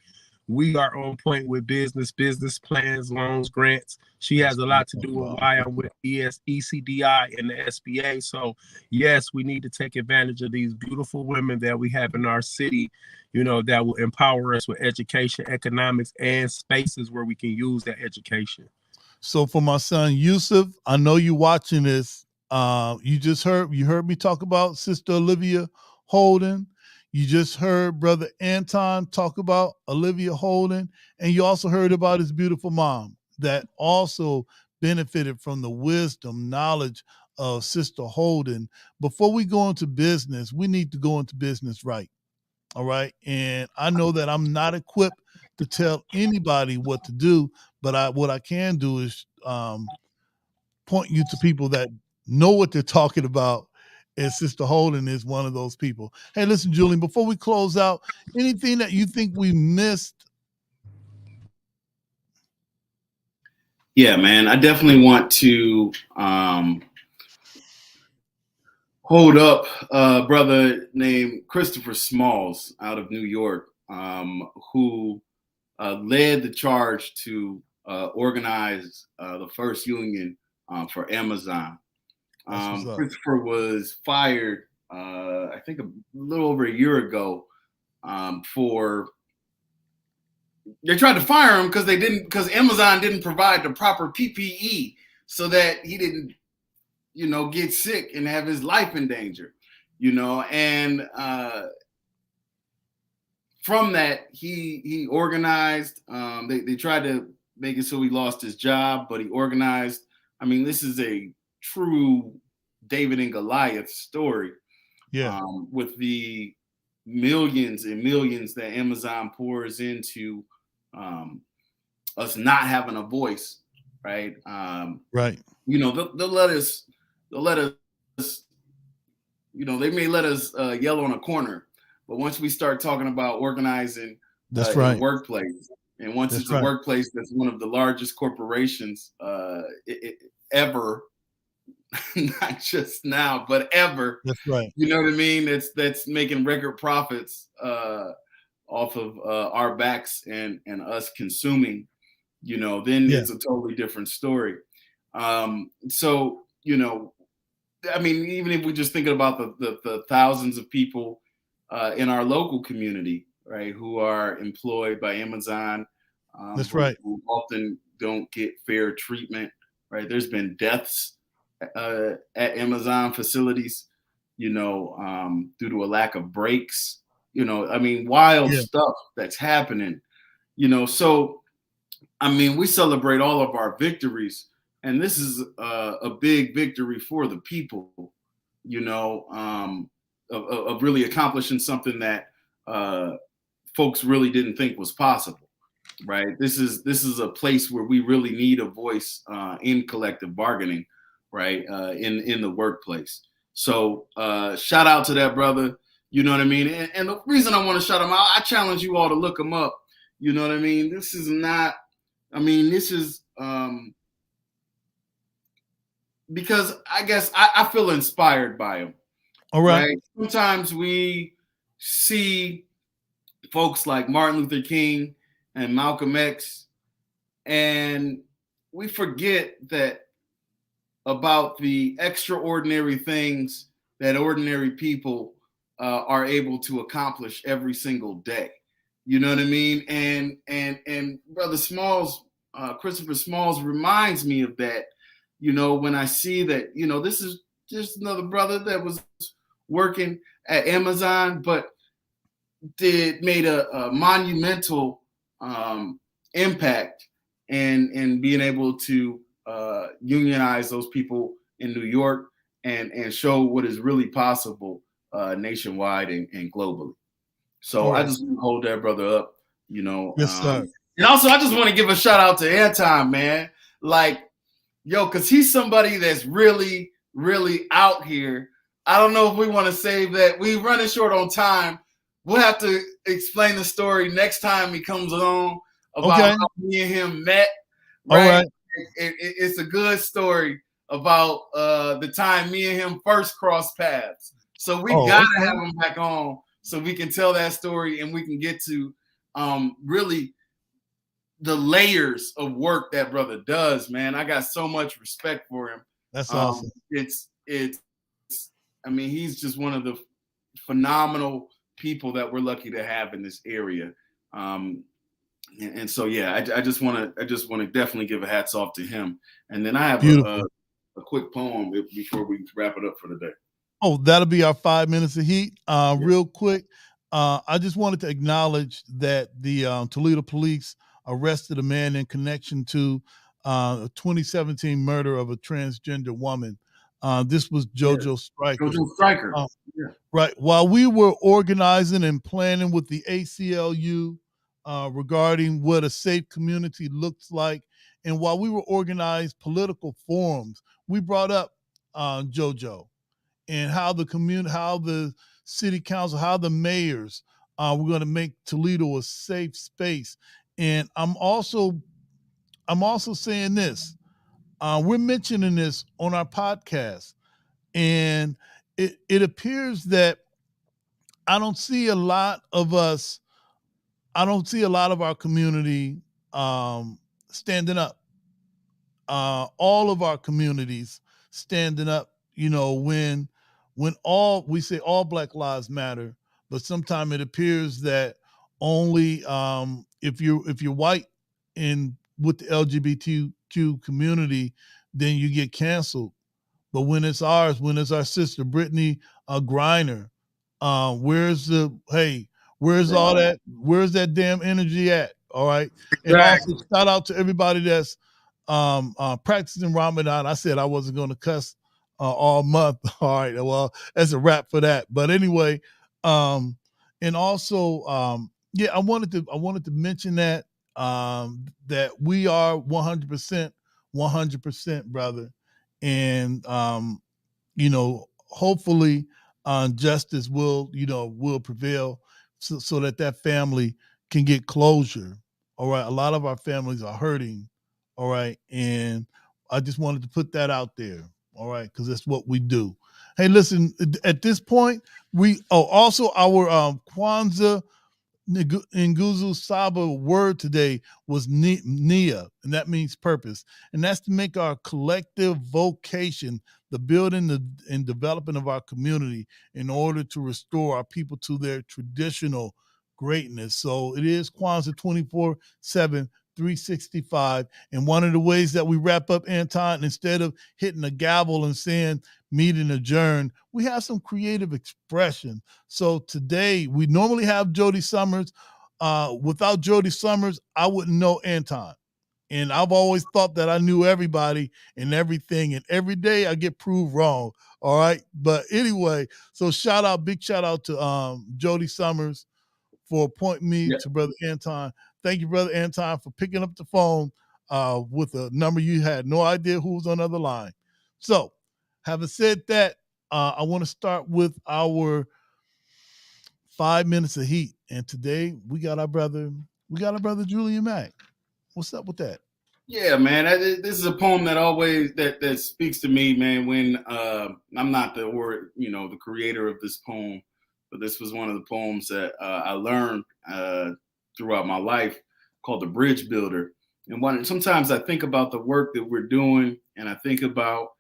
we are on point with business plans, loans, grants. She has a lot to do with why I'm with ECDI and the SBA. So yes, we need to take advantage of these beautiful women that we have in our city, that will empower us with education, economics, and spaces where we can use that education. So for my son Yusuf, I know you're watching this. You heard me talk about Sister Olivia Holden. You just heard Brother Anton talk about Olivia Holden, and you also heard about his beautiful mom that also benefited from the wisdom, knowledge of Sister Holden. Before we go into business, we need to go into business right. All right. And I know that I'm not equipped to tell anybody what to do, but what I can do is point you to people that know what they're talking about. And Sister Holden is one of those people. Hey, listen, Julian, before we close out, anything that you think we missed? Yeah, man, I definitely want to hold up a brother named Christopher Smalls out of New York, who led the charge to organize the first union for Amazon. Christopher was fired, I think a little over a year ago, they tried to fire him because Amazon didn't provide the proper PPE so that he didn't, get sick and have his life in danger, and from that he organized. They tried to make it so he lost his job, but he organized. I mean, this is a true David and Goliath story. Yeah. With the millions and millions that Amazon pours into us not having a voice, right? Right. They'll let us, they may let us yell on a corner, but once we start talking about organizing that's in right. the workplace, And once That's it's right. a workplace that's one of the largest corporations ever, not just now, but ever. That's right. You know what I mean? That's making record profits off of our backs and us consuming. Then Yeah. it's a totally different story. So I mean, even if we're just thinking about the thousands of people in our local community, right, who are employed by Amazon, That's right. who often don't get fair treatment, right? There's been deaths at Amazon facilities, due to a lack of breaks. I mean, wild Yeah. stuff that's happening. So I mean, we celebrate all of our victories, and this is a big victory for the people, of really accomplishing something that folks really didn't think was possible. Right. This is a place where we really need a voice in collective bargaining, right? In the workplace. So shout out to that brother. You know what I mean? And the reason I want to shout him out, I challenge you all to look him up. You know what I mean? This is because I guess I feel inspired by him. All right. Right. Sometimes we see folks like Martin Luther King and Malcolm X, and we forget that about the extraordinary things that ordinary people are able to accomplish every single day. You know what I mean? And Brother Smalls, Christopher Smalls, reminds me of that. When I see that, this is just another brother that was working at Amazon, but made a monumental impact in being able to unionize those people in New York and show what is really possible nationwide and globally. So I just want to hold that brother up, Yes, sir. And also I just want to give a shout out to Anton, man. Like, because he's somebody that's really, really out here. I don't know if we want to save that. We're running short on time. We'll have to explain the story next time he comes along about how me and him met. Right? All right. It's a good story about the time me and him first crossed paths. So we gotta have him back on so we can tell that story and we can get to really the layers of work that brother does, man. I got so much respect for him. That's awesome. I mean, he's just one of the phenomenal people that we're lucky to have in this area. And so, yeah, I just want to definitely give a hats off to him. And then I have a quick poem before we wrap it up for the day. Oh, that'll be our 5 minutes of heat. Real quick, I just wanted to acknowledge that the Toledo police arrested a man in connection to a 2017 murder of a transgender woman. This was JoJo Stryker. JoJo Stryker. Right. While we were organizing and planning with the ACLU regarding what a safe community looks like, and while we were organizing political forums, we brought up JoJo and how the community, how the city council, how the mayors were going to make Toledo a safe space. And I'm also saying this. We're mentioning this on our podcast, and it appears that I don't see a lot of us. I don't see a lot of our community standing up. All of our communities standing up. When we say all Black Lives Matter, but sometimes it appears that only if you're white and with the LGBTQ community, then you get canceled. But when it's our sister Brittany Griner, where's all that? Where's that damn energy at? All right. And also shout out to everybody that's practicing Ramadan. I said I wasn't going to cuss all month. All right. Well, that's a wrap for that. But anyway, and also, I wanted to mention that that we are 100%, brother, and hopefully, justice will prevail, so that family can get closure. All right. A lot of our families are hurting. All right. And I just wanted to put that out there. All right. Because that's what we do. Hey, listen, at this point, also our Kwanzaa Nguzu Saba word today was Nia, and that means purpose. And that's to make our collective vocation the building and development of our community in order to restore our people to their traditional greatness. So it is Kwanzaa 24/7, 365. And one of the ways that we wrap up, Anton, instead of hitting a gavel and saying meeting adjourned, we have some creative expression. So today we normally have Jody Summers. Without Jody Summers, I wouldn't know Anton. And I've always thought that I knew everybody and everything. And every day I get proved wrong. All right. But anyway, so big shout out to Jody Summers for pointing me to Brother Anton. Thank you, Brother Anton, for picking up the phone with a number you had no idea who was on the other line. So, having said that, I want to start with our 5 minutes of heat. And today we got our brother Julian Mack. What's up with that? Yeah, man. This is a poem that always that speaks to me, man. When I'm not the creator of this poem, but this was one of the poems that I learned throughout my life, called "The Bridge Builder." And sometimes I think about the work that we're doing, and I think about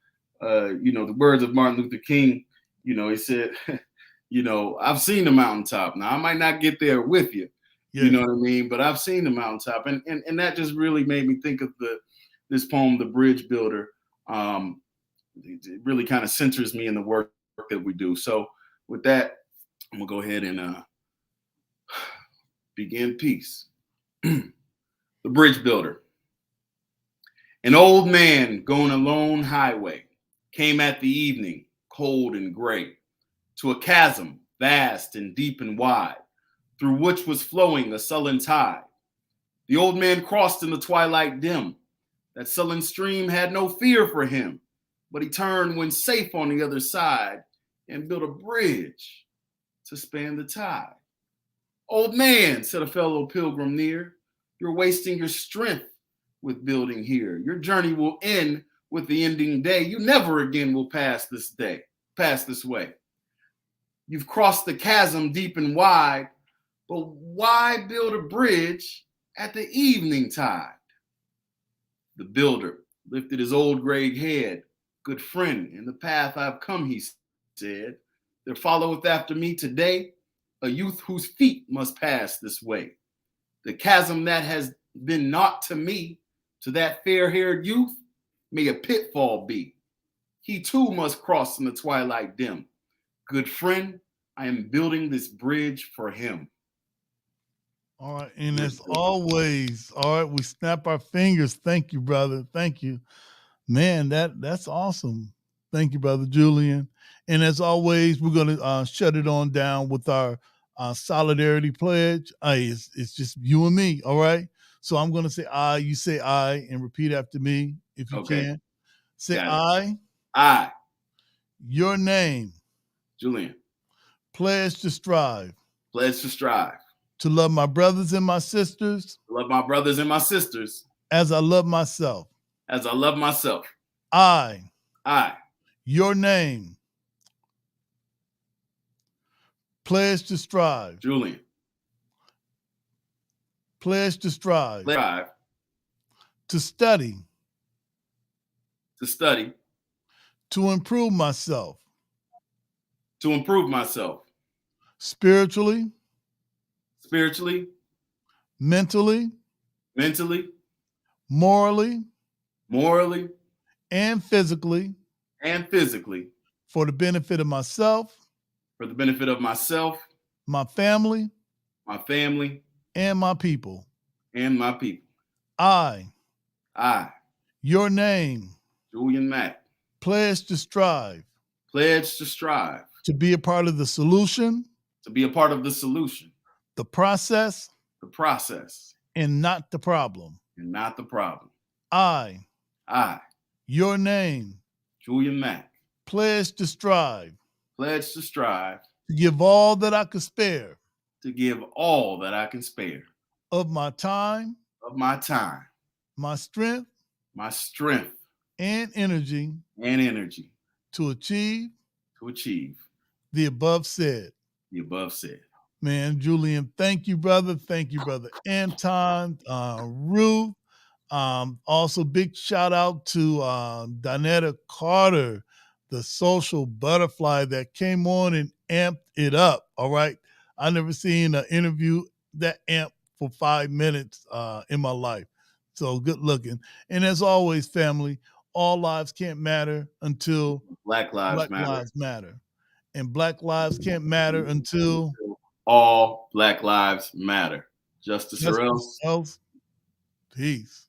the words of Martin Luther King. He said, I've seen the mountaintop. Now I might not get there with you. Yeah. You know what I mean? But I've seen the mountaintop. And that just really made me think of this poem, The Bridge Builder. It really kind of centers me in the work that we do. So with that, I'm going to go ahead and begin peace. The Bridge Builder. An old man going a lone highway came at the evening, cold and gray, to a chasm vast and deep and wide, through which was flowing a sullen tide. The old man crossed in the twilight dim. That sullen stream had no fear for him, but he turned when safe on the other side and built a bridge to span the tide. Old man, said a fellow pilgrim near, you're wasting your strength with building here. Your journey will end with the ending day. You never again will pass this way. You've crossed the chasm deep and wide, but why build a bridge at the evening tide? The builder lifted his old gray head. Good friend, in the path I've come, he said, there followeth after me today a youth whose feet must pass this way. The chasm that has been naught to me, to that fair-haired youth, may a pitfall be. He too must cross in the twilight dim. Good friend, I am building this bridge for him. All right. And as always, all right, we snap our fingers. Thank you, brother. Thank you. Man, that's awesome. Thank you, Brother Julian. And as always, we're going to shut it on down with our solidarity pledge. It's just you and me, all right? So I'm going to say I, you say I, and repeat after me if you can. Say I. I. Your name. Julian. Pledge to strive. Pledge to strive. To love my brothers and my sisters. To love my brothers and my sisters. As I love myself. As I love myself. I. Your name. Pledge to strive. Julian. Pledge to strive. Strive. To study. To study. To improve myself. To improve myself. Spiritually. Spiritually. Mentally. Mentally. Morally. Morally. And physically. And physically. For the benefit of myself. For the benefit of myself. My family. My family. And my people. And my people. I. Your name. Julian Mack. Pledge to strive. Pledge to strive. To be a part of the solution. To be a part of the solution. The process. The process. And not the problem. And not the problem. I. Your name. Julian Mack. Pledge to strive. Pledge to strive. To give all that I could spare. To give all that I can spare. Of my time. of my time, my strength, and energy to achieve the the above said. above said. Man, Julian, thank you, brother. Thank you, brother Anton, Ruth. Also, big shout out to Donetta Carter, the social butterfly that came on and amped it up. All right. I never seen an interview that amped for 5 minutes in my life. So good looking. And as always, family, all lives can't matter until Black Lives Matter. lives matter. And Black lives can't matter until all Black lives matter. Justice or else. Peace.